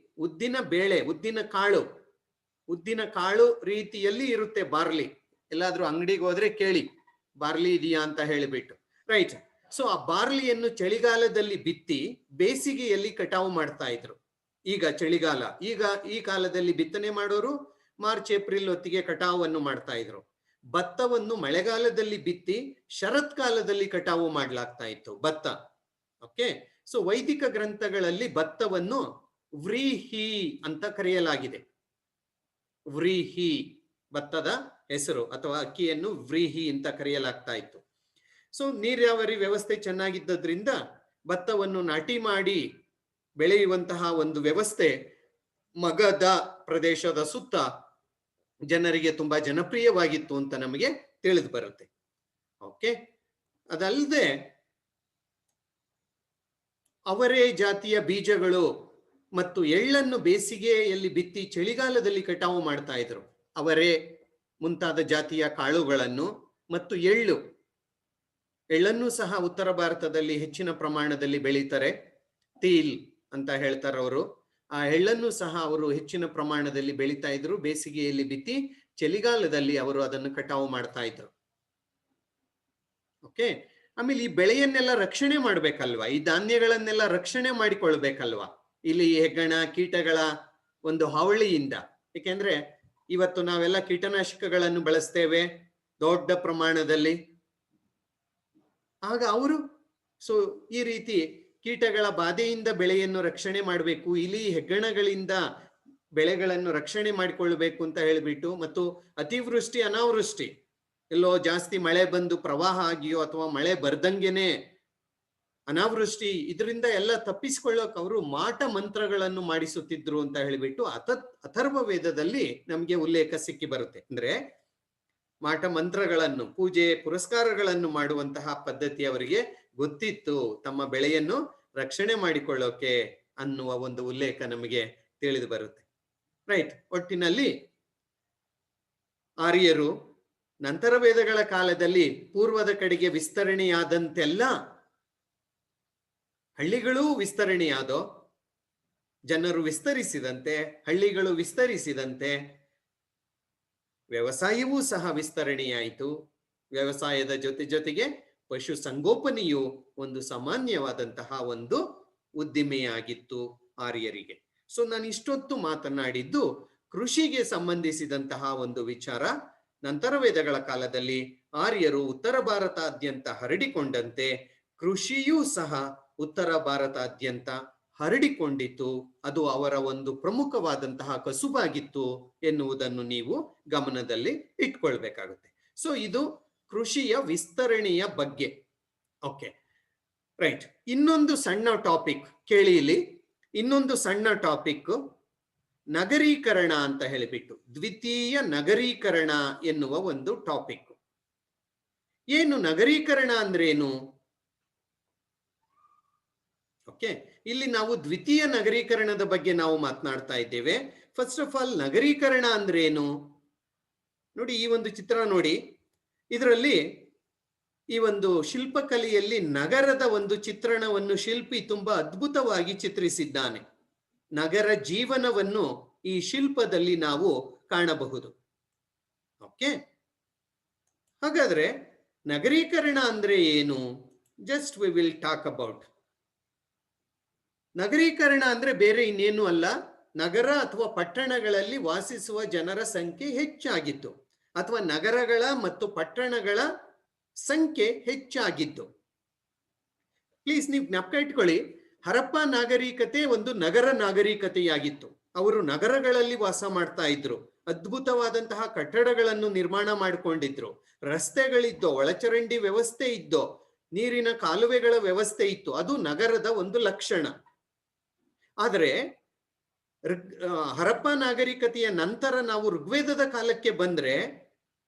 ಉದ್ದಿನ ಬೇಳೆ, ಉದ್ದಿನ ಕಾಳು ರೀತಿಯಲ್ಲಿ ಇರುತ್ತೆ ಬಾರ್ಲಿ. ಎಲ್ಲಾದ್ರೂ ಅಂಗಡಿಗೆ ಹೋದ್ರೆ ಕೇಳಿ ಬಾರ್ಲಿ ಇದೆಯಾ ಅಂತ ಹೇಳಿಬಿಟ್ಟು. ರೈಟ್. ಸೊ ಆ ಬಾರ್ಲಿಯನ್ನು ಚಳಿಗಾಲದಲ್ಲಿ ಬಿತ್ತಿ ಬೇಸಿಗೆಯಲ್ಲಿ ಕಟಾವು ಮಾಡ್ತಾ ಇದ್ರು. ಈಗ ಚಳಿಗಾಲ, ಈ ಕಾಲದಲ್ಲಿ ಬಿತ್ತನೆ ಮಾಡೋರು ಮಾರ್ಚ್ ಏಪ್ರಿಲ್ ಹೊತ್ತಿಗೆ ಕಟಾವನ್ನು ಮಾಡ್ತಾ ಇದ್ರು. ಭತ್ತವನ್ನು ಮಳೆಗಾಲದಲ್ಲಿ ಬಿತ್ತಿ ಶರತ್ಕಾಲದಲ್ಲಿ ಕಟಾವು ಮಾಡ್ಲಾಗ್ತಾ ಇತ್ತು ಭತ್ತ. ಓಕೆ, ಸೊ ವೈದಿಕ ಗ್ರಂಥಗಳಲ್ಲಿ ಭತ್ತವನ್ನು ವ್ರೀಹಿ ಅಂತ ಕರೆಯಲಾಗಿದೆ. ವ್ರೀಹಿ ಭತ್ತದ ಹೆಸರು ಅಥವಾ ಅಕ್ಕಿಯನ್ನು ವ್ರೀಹಿ ಅಂತ ಕರೆಯಲಾಗ್ತಾ ಇತ್ತು. ಸೊ ನೀರಾವರಿ ವ್ಯವಸ್ಥೆ ಚೆನ್ನಾಗಿದ್ದರಿಂದ ಭತ್ತವನ್ನು ನಾಟಿ ಮಾಡಿ ಬೆಳೆಯುವಂತಹ ಒಂದು ವ್ಯವಸ್ಥೆ ಮಗಧ ಪ್ರದೇಶದ ಸುತ್ತ ಜನರಿಗೆ ತುಂಬಾ ಜನಪ್ರಿಯವಾಗಿತ್ತು ಅಂತ ನಮಗೆ ತಿಳಿದು ಬರುತ್ತೆ. ಓಕೆ, ಅದಲ್ಲದೆ ಅವರೇ ಜಾತಿಯ ಬೀಜಗಳು ಮತ್ತು ಎಳ್ಳನ್ನು ಬೇಸಿಗೆಯಲ್ಲಿ ಬಿತ್ತಿ ಚಳಿಗಾಲದಲ್ಲಿ ಕಟಾವು ಮಾಡ್ತಾ ಇದ್ರು. ಅವರೇ ಮುಂತಾದ ಜಾತಿಯ ಕಾಳುಗಳನ್ನು ಮತ್ತು ಎಳ್ಳನ್ನು ಸಹ ಉತ್ತರ ಭಾರತದಲ್ಲಿ ಹೆಚ್ಚಿನ ಪ್ರಮಾಣದಲ್ಲಿ ಬೆಳೀತಾರೆ. ತೀಲ್ ಅಂತ ಹೇಳ್ತಾರೆ ಅವರು. ಆ ಎಳ್ಳನ್ನು ಸಹ ಅವರು ಹೆಚ್ಚಿನ ಪ್ರಮಾಣದಲ್ಲಿ ಬೆಳೀತಾ ಇದ್ರು. ಬೇಸಿಗೆಯಲ್ಲಿ ಬಿತ್ತಿ ಚಳಿಗಾಲದಲ್ಲಿ ಅವರು ಅದನ್ನು ಕಟಾವು ಮಾಡ್ತಾ ಇದ್ರು. ಓಕೆ, ಆಮೇಲೆ ಈ ಬೆಳೆಯನ್ನೆಲ್ಲ ರಕ್ಷಣೆ ಮಾಡ್ಬೇಕಲ್ವಾ, ಈ ಧಾನ್ಯಗಳನ್ನೆಲ್ಲ ರಕ್ಷಣೆ ಮಾಡಿಕೊಳ್ಬೇಕಲ್ವಾ ಇಲ್ಲಿ ಹೆಗ್ಗಣ ಕೀಟಗಳ ಒಂದು ಹಾವಳಿಯಿಂದ. ಏಕೆಂದ್ರೆ ಇವತ್ತು ನಾವೆಲ್ಲ ಕೀಟನಾಶಕಗಳನ್ನು ಬಳಸ್ತೇವೆ ದೊಡ್ಡ ಪ್ರಮಾಣದಲ್ಲಿ. ಆಗ ಅವರು ಈ ರೀತಿ ಕೀಟಗಳ ಬಾಧೆಯಿಂದ ಬೆಳೆಯನ್ನು ರಕ್ಷಣೆ ಮಾಡಬೇಕು, ಇಲಿ ಹೆಗ್ಗಣಗಳಿಂದ ಬೆಳೆಗಳನ್ನು ರಕ್ಷಣೆ ಮಾಡಿಕೊಳ್ಳಬೇಕು ಅಂತ ಹೇಳಿಬಿಟ್ಟು, ಮತ್ತು ಅತಿವೃಷ್ಟಿ ಅನಾವೃಷ್ಟಿ, ಎಲ್ಲೋ ಜಾಸ್ತಿ ಮಳೆ ಬಂದು ಪ್ರವಾಹ ಆಗಿಯೋ ಅಥವಾ ಮಳೆ ಬರ್ದಂಗೆನೆ ಅನಾವೃಷ್ಟಿ, ಇದರಿಂದ ಎಲ್ಲ ತಪ್ಪಿಸಿಕೊಳ್ಳೋಕೆ ಅವರು ಮಾಟ ಮಂತ್ರಗಳನ್ನು ಮಾಡಿಸುತ್ತಿದ್ರು ಅಂತ ಹೇಳಿಬಿಟ್ಟು ಅಥರ್ವ ವೇದದಲ್ಲಿ ನಮಗೆ ಉಲ್ಲೇಖ ಸಿಕ್ಕಿ ಬರುತ್ತೆ. ಅಂದ್ರೆ ಮಾಟ ಮಂತ್ರಗಳನ್ನು, ಪೂಜೆ ಪುರಸ್ಕಾರಗಳನ್ನು ಮಾಡುವಂತಹ ಪದ್ಧತಿ ಅವರಿಗೆ ಗೊತ್ತಿತ್ತು, ತಮ್ಮ ಬೆಳೆಯನ್ನು ರಕ್ಷಣೆ ಮಾಡಿಕೊಳ್ಳೋಕೆ ಅನ್ನುವ ಒಂದು ಉಲ್ಲೇಖ ನಮಗೆ ತಿಳಿದು ಬರುತ್ತೆ. ರೈಟ್. ಒಟ್ಟಿನಲ್ಲಿ ಆರ್ಯರು ನಂತರ ವೇದಗಳ ಕಾಲದಲ್ಲಿ ಪೂರ್ವದ ಕಡೆಗೆ ವಿಸ್ತರಣೆಯಾದಂತೆಲ್ಲ ಹಳ್ಳಿಗಳೂ ವಿಸ್ತರಣೆಯಾದೋ, ಜನರು ವಿಸ್ತರಿಸಿದಂತೆ, ಹಳ್ಳಿಗಳು ವಿಸ್ತರಿಸಿದಂತೆ ವ್ಯವಸಾಯವೂ ಸಹ ವಿಸ್ತರಣೆಯಾಯಿತು. ವ್ಯವಸಾಯದ ಜೊತೆಗೆ ಪಶು ಸಂಗೋಪನೆಯು ಒಂದು ಸಾಮಾನ್ಯವಾದಂತಹ ಒಂದು ಉದ್ದಿಮೆಯಾಗಿತ್ತು ಆರ್ಯರಿಗೆ. ಸೊ ನಾನು ಇಷ್ಟೊತ್ತು ಮಾತನಾಡಿದ್ದು ಕೃಷಿಗೆ ಸಂಬಂಧಿಸಿದಂತಹ ಒಂದು ವಿಚಾರ. ನಂತರ ವೇದಗಳ ಕಾಲದಲ್ಲಿ ಆರ್ಯರು ಉತ್ತರ ಭಾರತಾದ್ಯಂತ ಹರಡಿಕೊಂಡಂತೆ ಕೃಷಿಯೂ ಸಹ ಉತ್ತರ ಭಾರತಾದ್ಯಂತ ಹರಡಿಕೊಂಡಿತು. ಅದು ಅವರ ಒಂದು ಪ್ರಮುಖವಾದಂತಹ ಕಸುಬಾಗಿತ್ತು ಎನ್ನುವುದನ್ನು ನೀವು ಗಮನದಲ್ಲಿ ಇಟ್ಕೊಳ್ಬೇಕಾಗುತ್ತೆ. ಸೊ ಇದು ಕೃಷಿಯ ವಿಸ್ತರಣೆಯ ಬಗ್ಗೆ. Okay, right. ಇನ್ನೊಂದು ಸಣ್ಣ ಟಾಪಿಕ್ ಕೇಳಿ ಇಲ್ಲಿ. ಇನ್ನೊಂದು ಸಣ್ಣ ಟಾಪಿಕ್ ನಗರೀಕರಣ ಅಂತ ಹೇಳಿಬಿಟ್ಟು, ದ್ವಿತೀಯ ನಗರೀಕರಣ ಎನ್ನುವ ಒಂದು ಟಾಪಿಕ್. ಏನು ನಗರೀಕರಣ ಅಂದ್ರೇನು? ಓಕೆ, ಇಲ್ಲಿ ನಾವು ದ್ವಿತೀಯ ನಗರೀಕರಣದ ಬಗ್ಗೆ ನಾವು ಮಾತನಾಡ್ತಾ ಇದ್ದೇವೆ. ಫಸ್ಟ್ ಆಫ್ ಆಲ್, ನಗರೀಕರಣ ಅಂದ್ರೆ ಏನು ನೋಡಿ. ಈ ಒಂದು ಚಿತ್ರ ನೋಡಿ, ಇದರಲ್ಲಿ ಈ ಒಂದು ಶಿಲ್ಪಕಲೆಯಲ್ಲಿ ನಗರದ ಒಂದು ಚಿತ್ರಣವನ್ನು ಶಿಲ್ಪಿ ತುಂಬಾ ಅದ್ಭುತವಾಗಿ ಚಿತ್ರಿಸಿದ್ದಾನೆ. ನಗರ ಜೀವನವನ್ನು ಈ ಶಿಲ್ಪದಲ್ಲಿ ನಾವು ಕಾಣಬಹುದು. ಓಕೆ, ಹಾಗಾದ್ರೆ ನಗರೀಕರಣ ಅಂದ್ರೆ ಏನು? Just we will talk about. ನಗರೀಕರಣ ಅಂದ್ರೆ ಬೇರೆ ಇನ್ನೇನು ಅಲ್ಲ, ನಗರ ಅಥವಾ ಪಟ್ಟಣಗಳಲ್ಲಿ ವಾಸಿಸುವ ಜನರ ಸಂಖ್ಯೆ ಹೆಚ್ಚಾಗಿತ್ತು, ಅಥವಾ ನಗರಗಳ ಮತ್ತು ಪಟ್ಟಣಗಳ ಸಂಖ್ಯೆ ಹೆಚ್ಚಾಗಿತ್ತು. ಪ್ಲೀಸ್ ನೀವು ಜ್ಞಾಪಕ ಇಟ್ಕೊಳ್ಳಿ, ಹರಪ್ಪ ನಾಗರಿಕತೆ ಒಂದು ನಗರ ನಾಗರಿಕತೆಯಾಗಿತ್ತು. ಅವರು ನಗರಗಳಲ್ಲಿ ವಾಸ ಮಾಡ್ತಾ ಇದ್ರು, ಅದ್ಭುತವಾದಂತಹ ಕಟ್ಟಡಗಳನ್ನು ನಿರ್ಮಾಣ ಮಾಡಿಕೊಂಡಿದ್ರು, ರಸ್ತೆಗಳಿದ್ದೋ, ಒಳಚರಂಡಿ ವ್ಯವಸ್ಥೆ ಇದ್ದೋ, ನೀರಿನ ಕಾಲುವೆಗಳ ವ್ಯವಸ್ಥೆ ಇತ್ತು. ಅದು ನಗರದ ಒಂದು ಲಕ್ಷಣ. ಆದರೆ ಹರಪ್ಪ ನಾಗರಿಕತೆಯ ನಂತರ ನಾವು ಋಗ್ವೇದದ ಕಾಲಕ್ಕೆ ಬಂದ್ರೆ,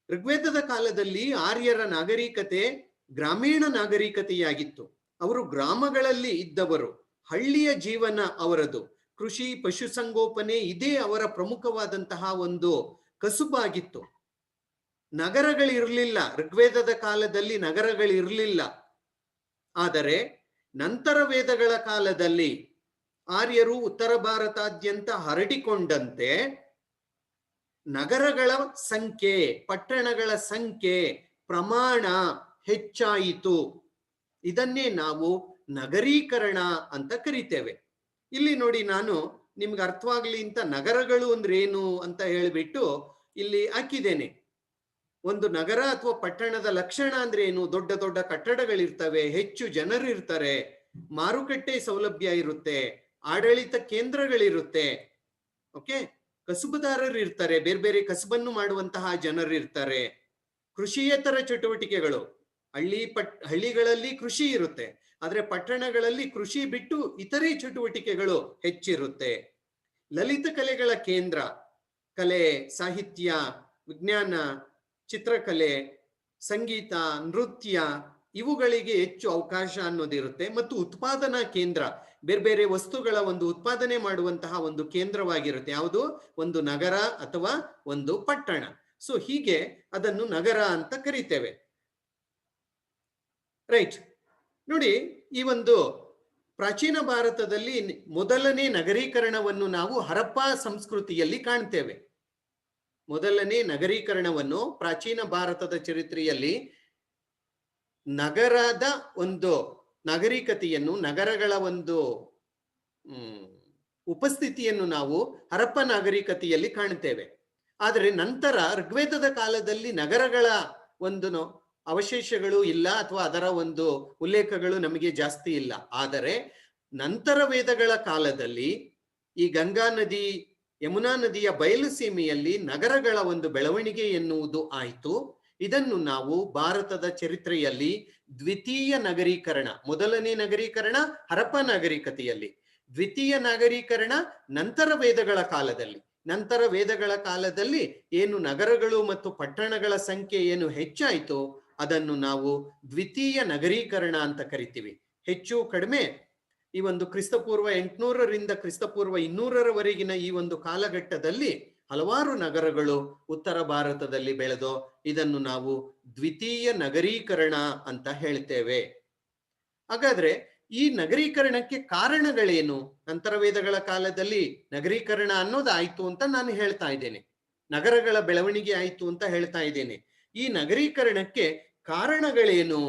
ಋಗ್ವೇದದ ಕಾಲದಲ್ಲಿ ಆರ್ಯರ ನಾಗರಿಕತೆ ಗ್ರಾಮೀಣ ನಾಗರಿಕತೆಯಾಗಿತ್ತು. ಅವರು ಗ್ರಾಮಗಳಲ್ಲಿ ಇದ್ದವರು, ಹಳ್ಳಿಯ ಜೀವನ ಅವರದು. ಕೃಷಿ, ಪಶುಸಂಗೋಪನೆ ಇದೇ ಅವರ ಪ್ರಮುಖವಾದಂತಹ ಒಂದು ಕಸುಬಾಗಿತ್ತು. ನಗರಗಳಿರಲಿಲ್ಲ, ಋಗ್ವೇದದ ಕಾಲದಲ್ಲಿ ನಗರಗಳಿರಲಿಲ್ಲ. ಆದರೆ ನಂತರ ವೇದಗಳ ಕಾಲದಲ್ಲಿ ಆರ್ಯರು ಉತ್ತರ ಭಾರತಾದ್ಯಂತ ಹರಡಿಕೊಂಡಂತೆ ನಗರಗಳ ಸಂಖ್ಯೆ, ಪಟ್ಟಣಗಳ ಸಂಖ್ಯೆ, ಪ್ರಮಾಣ ಹೆಚ್ಚಾಯಿತು. ಇದನ್ನೇ ನಾವು ನಗರೀಕರಣ ಅಂತ ಕರಿತೇವೆ. ಇಲ್ಲಿ ನೋಡಿ, ನಾನು ನಿಮ್ಗೆ ಅರ್ಥವಾಗ್ಲಿ ಅಂತ ನಗರಗಳು ಅಂದ್ರೆ ಏನು ಅಂತ ಹೇಳಿಬಿಟ್ಟು ಇಲ್ಲಿ ಹಾಕಿದ್ದೇನೆ. ಒಂದು ನಗರ ಅಥವಾ ಪಟ್ಟಣದ ಲಕ್ಷಣ ಅಂದ್ರೆ ಏನು? ದೊಡ್ಡ ದೊಡ್ಡ ಕಟ್ಟಡಗಳಿರ್ತವೆ, ಹೆಚ್ಚು ಜನರು ಇರ್ತಾರೆ, ಮಾರುಕಟ್ಟೆ ಸೌಲಭ್ಯ ಇರುತ್ತೆ, ಆಡಳಿತ ಕೇಂದ್ರಗಳಿರುತ್ತೆ, ಓಕೆ, ಕಸುಬುದಾರರು ಇರ್ತಾರೆ, ಬೇರೆ ಬೇರೆ ಕಸುಬನ್ನು ಮಾಡುವಂತಹ ಜನರು ಇರ್ತಾರೆ, ಕೃಷಿಯೇತರ ಚಟುವಟಿಕೆಗಳು, ಹಳ್ಳಿಗಳಲ್ಲಿ ಕೃಷಿ ಇರುತ್ತೆ, ಆದ್ರೆ ಪಟ್ಟಣಗಳಲ್ಲಿ ಕೃಷಿ ಬಿಟ್ಟು ಇತರೆ ಚಟುವಟಿಕೆಗಳು ಹೆಚ್ಚಿರುತ್ತೆ. ಲಲಿತ ಕಲೆಗಳ ಕೇಂದ್ರ, ಕಲೆ, ಸಾಹಿತ್ಯ, ವಿಜ್ಞಾನ, ಚಿತ್ರಕಲೆ, ಸಂಗೀತ, ನೃತ್ಯ ಇವುಗಳಿಗೆ ಹೆಚ್ಚು ಅವಕಾಶ ಅನ್ನೋದಿರುತ್ತೆ. ಮತ್ತು ಉತ್ಪಾದನಾ ಕೇಂದ್ರ, ಬೇರೆ ಬೇರೆ ವಸ್ತುಗಳ ಒಂದು ಉತ್ಪಾದನೆ ಮಾಡುವಂತಹ ಒಂದು ಕೇಂದ್ರವಾಗಿರುತ್ತೆ. ಯಾವುದು? ಒಂದು ನಗರ ಅಥವಾ ಒಂದು ಪಟ್ಟಣ. ಸೊ ಹೀಗೆ ಅದನ್ನು ನಗರ ಅಂತ ಕರಿತೇವೆ. ರೈಟ್. ನೋಡಿ, ಈ ಒಂದು ಪ್ರಾಚೀನ ಭಾರತದಲ್ಲಿ ಮೊದಲನೇ ನಗರೀಕರಣವನ್ನು ನಾವು ಹರಪ್ಪ ಸಂಸ್ಕೃತಿಯಲ್ಲಿ ಕಾಣ್ತೇವೆ. ಮೊದಲನೇ ನಗರೀಕರಣವನ್ನು ಪ್ರಾಚೀನ ಭಾರತದ ಚರಿತ್ರೆಯಲ್ಲಿ ನಗರದ ಒಂದು ನಾಗರಿಕತೆಯನ್ನು, ನಗರಗಳ ಒಂದು ಉಪಸ್ಥಿತಿಯನ್ನು ನಾವು ಹರಪ್ಪ ನಾಗರಿಕತೆಯಲ್ಲಿ ಕಾಣ್ತೇವೆ. ಆದರೆ ನಂತರ ಋಗ್ವೇದದ ಕಾಲದಲ್ಲಿ ನಗರಗಳ ಒಂದು ಅವಶೇಷಗಳು ಇಲ್ಲ, ಅಥವಾ ಅದರ ಒಂದು ಉಲ್ಲೇಖಗಳು ನಮಗೆ ಜಾಸ್ತಿ ಇಲ್ಲ. ಆದರೆ ನಂತರ ವೇದಗಳ ಕಾಲದಲ್ಲಿ ಈ ಗಂಗಾ ನದಿ, ಯಮುನಾ ನದಿಯ ಬಯಲು ಸೀಮೆಯಲ್ಲಿ ನಗರಗಳ ಒಂದು ಬೆಳವಣಿಗೆ ಎನ್ನುವುದು ಆಯಿತು. ಇದನ್ನು ನಾವು ಭಾರತದ ಚರಿತ್ರೆಯಲ್ಲಿ ದ್ವಿತೀಯ ನಗರೀಕರಣ, ಮೊದಲನೇ ನಗರೀಕರಣ ಹರಪ್ಪ ನಾಗರಿಕತೆಯಲ್ಲಿ, ದ್ವಿತೀಯ ನಗರೀಕರಣ ನಂತರ ವೇದಗಳ ಕಾಲದಲ್ಲಿ. ನಂತರ ವೇದಗಳ ಕಾಲದಲ್ಲಿ ಏನು ನಗರಗಳು ಮತ್ತು ಪಟ್ಟಣಗಳ ಸಂಖ್ಯೆ ಏನು ಹೆಚ್ಚಾಯಿತು, ಅದನ್ನು ನಾವು ದ್ವಿತೀಯ ನಗರೀಕರಣ ಅಂತ ಕರಿತೀವಿ. ಹೆಚ್ಚು ಕಡಿಮೆ ಈ ಒಂದು ಕ್ರಿಸ್ತಪೂರ್ವ 800ರಿಂದ ಕ್ರಿಸ್ತಪೂರ್ವ 200ರವರೆಗಿನ ಈ ಒಂದು ಕಾಲಘಟ್ಟದಲ್ಲಿ ಹಲವಾರು ನಗರಗಳು ಉತ್ತರ ಭಾರತದಲ್ಲಿ ಬೆಳೆದೋ ಇದನ್ನು ನಾವು ದ್ವಿತೀಯ ನಗರೀಕರಣ ಅಂತ ಹೇಳ್ತೇವೆ. ಹಾಗಾದ್ರೆ ಈ ನಗರೀಕರಣಕ್ಕೆ ಕಾರಣಗಳೇನು? ನಂತರ ವೇದಗಳ ಕಾಲದಲ್ಲಿ ನಗರೀಕರಣ ಅನ್ನೋದಾಯ್ತು ಅಂತ ನಾನು ಹೇಳ್ತಾ ಇದ್ದೇನೆ, ನಗರಗಳ ಬೆಳವಣಿಗೆ ಆಯ್ತು ಅಂತ ಹೇಳ್ತಾ ಇದ್ದೇನೆ. ಈ ನಗರೀಕರಣಕ್ಕೆ ಕಾರಣಗಳೇನು?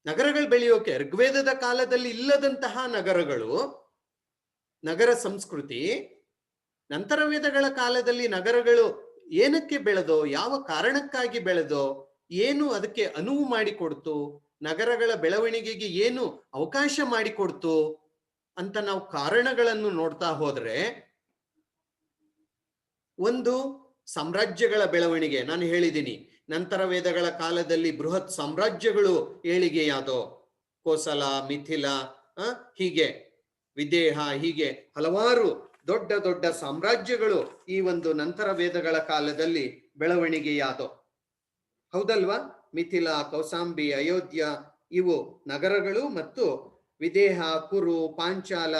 ನಗರಗಳು ಬೆಳೆಯೋಕೆ ಋಗ್ವೇದದ ಕಾಲದಲ್ಲಿ ಇಲ್ಲದಂತಹ ನಗರಗಳು, ನಗರ ಸಂಸ್ಕೃತಿ, ನಂತರ ವೇದಗಳ ಕಾಲದಲ್ಲಿ ನಗರಗಳು ಏನಕ್ಕೆ ಬೆಳೆದೋ, ಯಾವ ಕಾರಣಕ್ಕಾಗಿ ಬೆಳೆದೋ, ಏನು ಅದಕ್ಕೆ ಅನುವು ಮಾಡಿಕೊಡ್ತು, ನಗರಗಳ ಬೆಳವಣಿಗೆಗೆ ಏನು ಅವಕಾಶ ಮಾಡಿಕೊಡ್ತು ಅಂತ ನಾವು ಕಾರಣಗಳನ್ನು ನೋಡ್ತಾ ಹೋದ್ರೆ, ಒಂದು ಸಾಮ್ರಾಜ್ಯಗಳ ಬೆಳವಣಿಗೆ. ನಾನು ಹೇಳಿದ್ದೀನಿ, ನಂತರ ವೇದಗಳ ಕಾಲದಲ್ಲಿ ಬೃಹತ್ ಸಾಮ್ರಾಜ್ಯಗಳು ಏಳಿಗೆಯಾದೋ, ಕೋಸಲ, ಮಿಥಿಲ, ಹೀಗೆ ವಿದೇಹ, ಹೀಗೆ ಹಲವಾರು ದೊಡ್ಡ ದೊಡ್ಡ ಸಾಮ್ರಾಜ್ಯಗಳು ಈ ಒಂದು ನಂತರ ವೇದಗಳ ಕಾಲದಲ್ಲಿ ಬೆಳವಣಿಗೆಯಾದೋ. ಹೌದಲ್ವಾ? ಮಿಥಿಲ, ಕೌಸಾಂಬಿ, ಅಯೋಧ್ಯ ಇವು ನಗರಗಳು, ಮತ್ತು ವಿದೇಹ, ಕುರು, ಪಾಂಚಾಲ,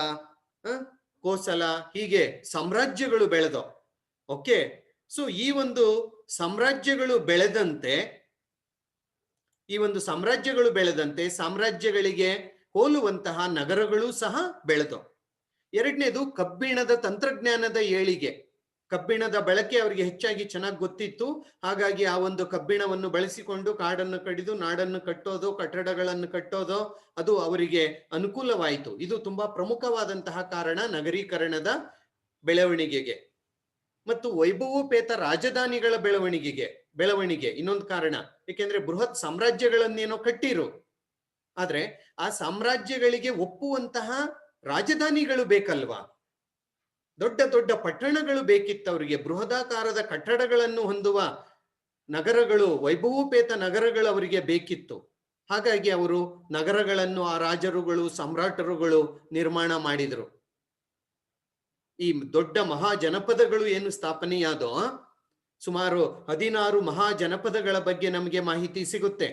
ಕೋಸಲ ಹೀಗೆ ಸಾಮ್ರಾಜ್ಯಗಳು ಬೆಳೆದೋ. ಓಕೆ, ಸೊ ಈ ಒಂದು ಸಾಮ್ರಾಜ್ಯಗಳು ಬೆಳೆದಂತೆ ಸಾಮ್ರಾಜ್ಯಗಳಿಗೆ ಹೋಲುವಂತಹ ನಗರಗಳು ಸಹ ಬೆಳೆದೋ. ಎರಡನೇದು ಕಬ್ಬಿಣದ ತಂತ್ರಜ್ಞಾನದ ಏಳಿಗೆ. ಕಬ್ಬಿಣದ ಬಳಕೆ ಅವರಿಗೆ ಹೆಚ್ಚಾಗಿ ಚೆನ್ನಾಗಿ ಗೊತ್ತಿತ್ತು. ಹಾಗಾಗಿ ಆ ಒಂದು ಕಬ್ಬಿಣವನ್ನು ಬಳಸಿಕೊಂಡು ಕಾಡನ್ನು ಕಡಿದು ನಾಡನ್ನು ಕಟ್ಟೋದು, ಕಟ್ಟಡಗಳನ್ನು ಕಟ್ಟೋದು, ಅದು ಅವರಿಗೆ ಅನುಕೂಲವಾಯಿತು. ಇದು ತುಂಬಾ ಪ್ರಮುಖವಾದಂತಹ ಕಾರಣ ನಗರೀಕರಣದ ಬೆಳವಣಿಗೆಗೆ. ಮತ್ತು ವೈಭವೋಪೇತ ರಾಜಧಾನಿಗಳ ಬೆಳವಣಿಗೆ ಇನ್ನೊಂದು ಕಾರಣ. ಏಕೆಂದ್ರೆ ಬೃಹತ್ ಸಾಮ್ರಾಜ್ಯಗಳನ್ನೇನೋ ಕಟ್ಟಿರು, ಆದ್ರೆ ಆ ಸಾಮ್ರಾಜ್ಯಗಳಿಗೆ ಒಪ್ಪುವಂತಹ ರಾಜಧಾನಿಗಳು ಬೇಕಲ್ವಾ, ದೊಡ್ಡ ದೊಡ್ಡ ಪಟ್ಟಣಗಳು ಬೇಕಿತ್ತವರಿಗೆ, ಬೃಹದಾಕಾರದ ಕಟ್ಟಡಗಳನ್ನು ಹೊಂದುವ ನಗರಗಳು, ವೈಭವೋಪೇತ ನಗರಗಳು ಅವರಿಗೆ ಬೇಕಿತ್ತು. ಹಾಗಾಗಿ ಅವರು ನಗರಗಳನ್ನು ಆ ರಾಜರುಗಳು, ಸಾಮ್ರಾಟರುಗಳು ನಿರ್ಮಾಣ ಮಾಡಿದರು. ಈ ದೊಡ್ಡ ಮಹಾಜನಪದಗಳು ಏನು ಸ್ಥಾಪನೆಯಾದೋ, ಸುಮಾರು 16 ಮಹಾಜನಪದಗಳ ಬಗ್ಗೆ ನಮಗೆ ಮಾಹಿತಿ ಸಿಗುತ್ತೆ.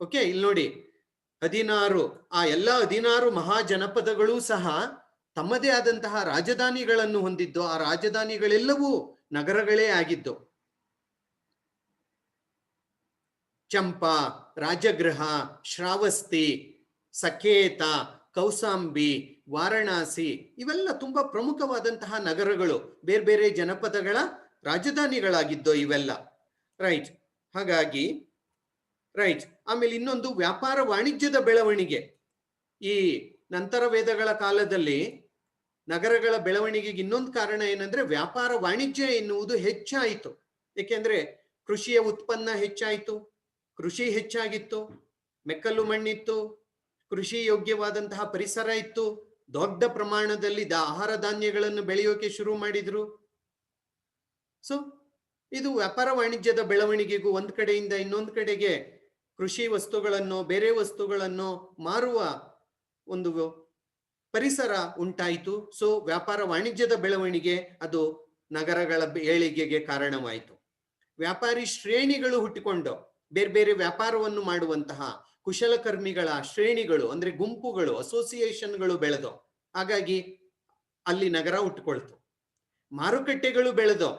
ಓಕೆ, ಇಲ್ಲಿ ನೋಡಿ 16, ಆ ಎಲ್ಲ 16 ಮಹಾಜನಪದಗಳು ಸಹ ತಮ್ಮದೇ ಆದಂತಹ ರಾಜಧಾನಿಗಳನ್ನು ಹೊಂದಿದ್ದು, ಆ ರಾಜಧಾನಿಗಳೆಲ್ಲವೂ ನಗರಗಳೇ ಆಗಿದ್ದು. ಚಂಪಾ, ರಾಜಗೃಹ, ಶ್ರಾವಸ್ತಿ, ಸಕೇತ, ಕೌಸಾಂಬಿ, ವಾರಣಾಸಿ, ಇವೆಲ್ಲ ತುಂಬಾ ಪ್ರಮುಖವಾದಂತಹ ನಗರಗಳು, ಬೇರೆ ಬೇರೆ ಜನಪದಗಳ ರಾಜಧಾನಿಗಳಾಗಿದ್ದು ಇವೆಲ್ಲ. ರೈಟ್. ಹಾಗಾಗಿ ಆಮೇಲೆ ಇನ್ನೊಂದು ವ್ಯಾಪಾರ ವಾಣಿಜ್ಯದ ಬೆಳವಣಿಗೆ. ಈ ನಂತರ ವೇದಗಳ ಕಾಲದಲ್ಲಿ ನಗರಗಳ ಬೆಳವಣಿಗೆಗೆ ಇನ್ನೊಂದು ಕಾರಣ ಏನಂದ್ರೆ ವ್ಯಾಪಾರ ವಾಣಿಜ್ಯ ಎನ್ನುವುದು ಹೆಚ್ಚಾಯಿತು. ಏಕೆಂದ್ರೆ ಕೃಷಿಯ ಉತ್ಪನ್ನ ಹೆಚ್ಚಾಯಿತು, ಕೃಷಿ ಹೆಚ್ಚಾಗಿತ್ತು, ಮೆಕ್ಕಲು ಮಣ್ಣಿತ್ತು, ಕೃಷಿ ಯೋಗ್ಯವಾದಂತಹ ಪರಿಸರ ಇತ್ತು, ದೊಡ್ಡ ಪ್ರಮಾಣದಲ್ಲಿ ಆಹಾರ ಧಾನ್ಯಗಳನ್ನು ಬೆಳೆಯೋಕೆ ಶುರು ಮಾಡಿದ್ರು. ಸೊ ಇದು ವ್ಯಾಪಾರ ವಾಣಿಜ್ಯದ ಬೆಳವಣಿಗೆಗೂ ಒಂದ್ ಕಡೆಯಿಂದ ಇನ್ನೊಂದು ಕಡೆಗೆ ಕೃಷಿ ವಸ್ತುಗಳನ್ನು, ಬೇರೆ ವಸ್ತುಗಳನ್ನು ಮಾರುವ ಒಂದು ಪರಿಸರ ಉಂಟಾಯಿತು. ಸೊ ವ್ಯಾಪಾರ ವಾಣಿಜ್ಯದ ಬೆಳವಣಿಗೆ ಅದು ನಗರಗಳ ಏಳಿಗೆಗೆ ಕಾರಣವಾಯಿತು. ವ್ಯಾಪಾರಿ ಶ್ರೇಣಿಗಳು ಹುಟ್ಟಿಕೊಂಡು ಬೇರೆ ಬೇರೆ ವ್ಯಾಪಾರವನ್ನು ಮಾಡುವಂತಹ ಕುಶಲಕರ್ಮಿಗಳ ಶ್ರೇಣಿಗಳು, ಅಂದ್ರೆ ಗುಂಪುಗಳು, ಅಸೋಸಿಯೇಷನ್ಗಳು ಬೆಳೆದು, ಹಾಗಾಗಿ ಅಲ್ಲಿ ನಗರ ಹುಟ್ಟುಕೊಳ್ತು. ಮಾರುಕಟ್ಟೆಗಳು ಬೆಳೆದು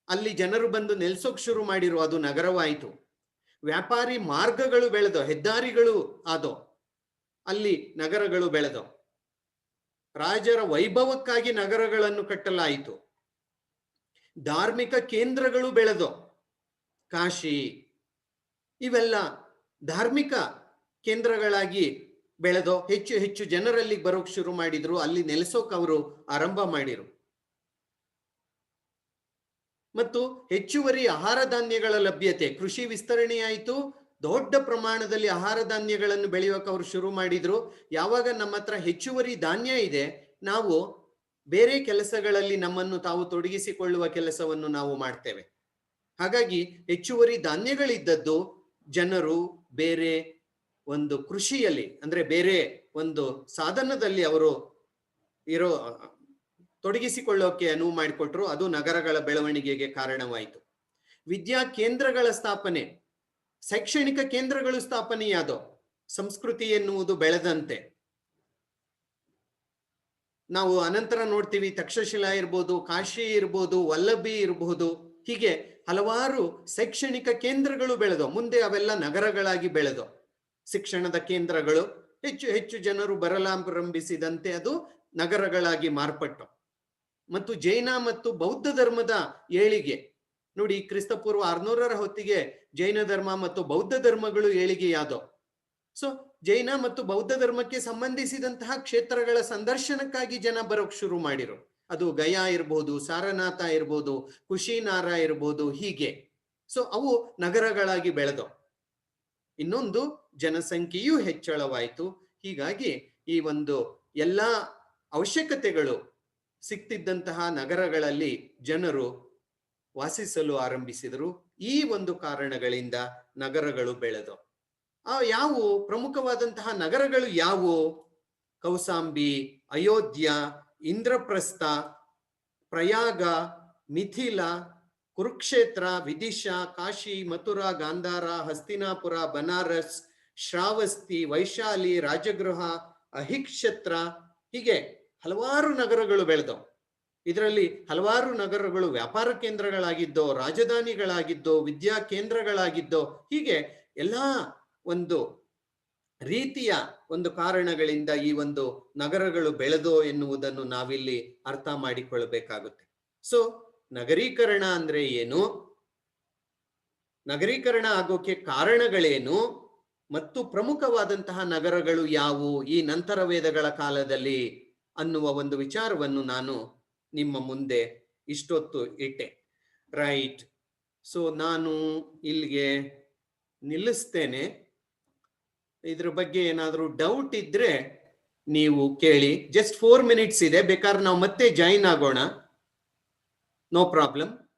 ಅಲ್ಲಿ ಜನರು ಬಂದು ನೆಲೆಸೋಕ್ ಶುರು ಮಾಡಿರು, ಅದು ನಗರವಾಯಿತು. ವ್ಯಾಪಾರಿ ಮಾರ್ಗಗಳು ಬೆಳೆದು, ಹೆದ್ದಾರಿಗಳು ಆದೋ, ಅಲ್ಲಿ ನಗರಗಳು ಬೆಳೆದು. ರಾಜರ ವೈಭವಕ್ಕಾಗಿ ನಗರಗಳನ್ನು ಕಟ್ಟಲಾಯಿತು. ಧಾರ್ಮಿಕ ಕೇಂದ್ರಗಳು ಬೆಳೆದು, ಕಾಶಿ, ಇವೆಲ್ಲ ಧಾರ್ಮಿಕ ಕೇಂದ್ರಗಳಾಗಿ ಬೆಳೆದು ಹೆಚ್ಚು ಹೆಚ್ಚು ಜನರಲ್ಲಿ ಬರೋಕ್ ಶುರು ಮಾಡಿದ್ರು, ಅಲ್ಲಿ ನೆಲೆಸೋಕ್ ಅವರು ಆರಂಭ ಮಾಡಿರು. ಮತ್ತು ಹೆಚ್ಚುವರಿ ಆಹಾರ ಧಾನ್ಯಗಳ ಲಭ್ಯತೆ, ಕೃಷಿ ವಿಸ್ತರಣೆಯಾಯಿತು, ದೊಡ್ಡ ಪ್ರಮಾಣದಲ್ಲಿ ಆಹಾರ ಧಾನ್ಯಗಳನ್ನು ಬೆಳೆಯೋಕೆ ಅವರು ಶುರು ಮಾಡಿದ್ರು. ಯಾವಾಗ ನಮ್ಮ ಹತ್ರ ಹೆಚ್ಚುವರಿ ಧಾನ್ಯ ಇದೆ, ನಾವು ಬೇರೆ ಕೆಲಸಗಳಲ್ಲಿ ನಮ್ಮನ್ನು ತಾವು ತೊಡಗಿಸಿಕೊಳ್ಳುವ ಕೆಲಸವನ್ನು ನಾವು ಮಾಡ್ತೇವೆ. ಹಾಗಾಗಿ ಹೆಚ್ಚುವರಿ ಧಾನ್ಯಗಳಿದ್ದದ್ದು ಜನರು ಬೇರೆ ಒಂದು ಕೃಷಿಯಲ್ಲಿ, ಅಂದ್ರೆ ಬೇರೆ ಒಂದು ಸಾಧನದಲ್ಲಿ ಅವರು ತೊಡಗಿಸಿಕೊಳ್ಳೋಕೆ ಅನುವು ಮಾಡಿಕೊಟ್ರು. ಅದು ನಗರಗಳ ಬೆಳವಣಿಗೆಗೆ ಕಾರಣವಾಯಿತು. ವಿದ್ಯಾ ಕೇಂದ್ರಗಳ ಸ್ಥಾಪನೆ, ಶೈಕ್ಷಣಿಕ ಕೇಂದ್ರಗಳು ಸ್ಥಾಪನೆಯಾದೋ, ಸಂಸ್ಕೃತಿ ಎನ್ನುವುದು ಬೆಳೆದಂತೆ. ನಾವು ಅನಂತರ ನೋಡ್ತೀವಿ, ತಕ್ಷಶಿಲಾ ಇರ್ಬೋದು, ಕಾಶಿ ಇರ್ಬೋದು, ವಲ್ಲಭಿ ಇರಬಹುದು, ಹೀಗೆ ಹಲವಾರು ಶೈಕ್ಷಣಿಕ ಕೇಂದ್ರಗಳು ಬೆಳೆದು ಮುಂದೆ ಅವೆಲ್ಲ ನಗರಗಳಾಗಿ ಬೆಳೆದು, ಶಿಕ್ಷಣದ ಕೇಂದ್ರಗಳು ಹೆಚ್ಚು ಹೆಚ್ಚು ಜನರು ಬರಲಾರಂಭಿಸಿದಂತೆ ಅದು ನಗರಗಳಾಗಿ ಮಾರ್ಪಟ್ಟು. ಮತ್ತು ಜೈನ ಮತ್ತು ಬೌದ್ಧ ಧರ್ಮದ ಏಳಿಗೆ ನೋಡಿ, ಕ್ರಿಸ್ತಪೂರ್ವ 600ರ ಹೊತ್ತಿಗೆ ಜೈನ ಧರ್ಮ ಮತ್ತು ಬೌದ್ಧ ಧರ್ಮಗಳು ಏಳಿಗೆಯಾದೋ. ಸೊ ಜೈನ ಮತ್ತು ಬೌದ್ಧ ಧರ್ಮಕ್ಕೆ ಸಂಬಂಧಿಸಿದಂತಹ ಕ್ಷೇತ್ರಗಳ ಸಂದರ್ಶನಕ್ಕಾಗಿ ಜನ ಬರೋಕ್ ಶುರು ಮಾಡಿರು. ಅದು ಗಯಾ ಇರ್ಬೋದು, ಸಾರನಾಥ ಇರ್ಬೋದು, ಕುಶಿನಾರ ಇರ್ಬೋದು, ಹೀಗೆ. ಸೊ ಅವು ನಗರಗಳಾಗಿ ಬೆಳೆದು. ಇನ್ನೊಂದು ಜನಸಂಖ್ಯೆಯೂ ಹೆಚ್ಚಳವಾಯಿತು. ಹೀಗಾಗಿ ಈ ಒಂದು ಎಲ್ಲ ಅವಶ್ಯಕತೆಗಳು ಸಿಕ್ತಿದ್ದಂತಹ ನಗರಗಳಲ್ಲಿ ಜನರು ವಾಸಿಸಲು ಆರಂಭಿಸಿದರು. ಈ ಒಂದು ಕಾರಣಗಳಿಂದ ನಗರಗಳು ಬೆಳೆದು. ಯಾವುವು ಪ್ರಮುಖವಾದಂತಹ ನಗರಗಳು ಯಾವುವು? ಕೌಸಾಂಬಿ, ಅಯೋಧ್ಯ, ಇಂದ್ರಪ್ರಸ್ಥ, ಪ್ರಯಾಗ, ಮಿಥಿಲ, ಕುರುಕ್ಷೇತ್ರ, ವಿದಿಶಾ, ಕಾಶಿ, ಮಥುರಾ, ಗಾಂಧಾರ, ಹಸ್ತಿನಾಪುರ, ಬನಾರಸ್, ಶ್ರಾವಸ್ತಿ, ವೈಶಾಲಿ, ರಾಜಗೃಹ, ಅಹಿಕ್ಷತ್ರ, ಹೀಗೆ ಹಲವಾರು ನಗರಗಳು ಬೆಳೆದವು. ಇದರಲ್ಲಿ ಹಲವಾರು ನಗರಗಳು ವ್ಯಾಪಾರ ಕೇಂದ್ರಗಳಾಗಿದ್ದೋ, ರಾಜಧಾನಿಗಳಾಗಿದ್ದೋ, ವಿದ್ಯಾ ಕೇಂದ್ರಗಳಾಗಿದ್ದೋ, ಹೀಗೆ ಎಲ್ಲಾ ಒಂದು ರೀತಿಯ ಒಂದು ಕಾರಣಗಳಿಂದ ಈ ಒಂದು ನಗರಗಳು ಬೆಳೆದೋ ಎನ್ನುವುದನ್ನು ನಾವಿಲ್ಲಿ ಅರ್ಥ ಮಾಡಿಕೊಳ್ಳಬೇಕಾಗುತ್ತೆ. ಸೊ ನಗರೀಕರಣ ಅಂದ್ರೆ ಏನು, ನಗರೀಕರಣ ಆಗೋಕೆ ಕಾರಣಗಳೇನು, ಮತ್ತು ಪ್ರಮುಖವಾದಂತಹ ನಗರಗಳು ಯಾವುವು ಈ ನಂತರ ವೇದಗಳ ಕಾಲದಲ್ಲಿ ಅನ್ನುವ ಒಂದು ವಿಚಾರವನ್ನು ನಾನು ನಿಮ್ಮ ಮುಂದೆ ಇಷ್ಟೊತ್ತು ಇಟ್ಟೆ. ರೈಟ್. ಸೊ ನಾನು ಇಲ್ಲಿಗೆ ನಿಲ್ಲಿಸ್ತೇನೆ. ಇದ್ರ ಬಗ್ಗೆ ಏನಾದರೂ ಡೌಟ್ ಇದ್ರೆ ನೀವು ಕೇಳಿ. ಜಸ್ಟ್ 4 minutes ಇದೆ, ಬೇಕಾದ್ರೆ ನಾವು ಮತ್ತೆ ಜಾಯಿನ್ ಆಗೋಣ. No problem.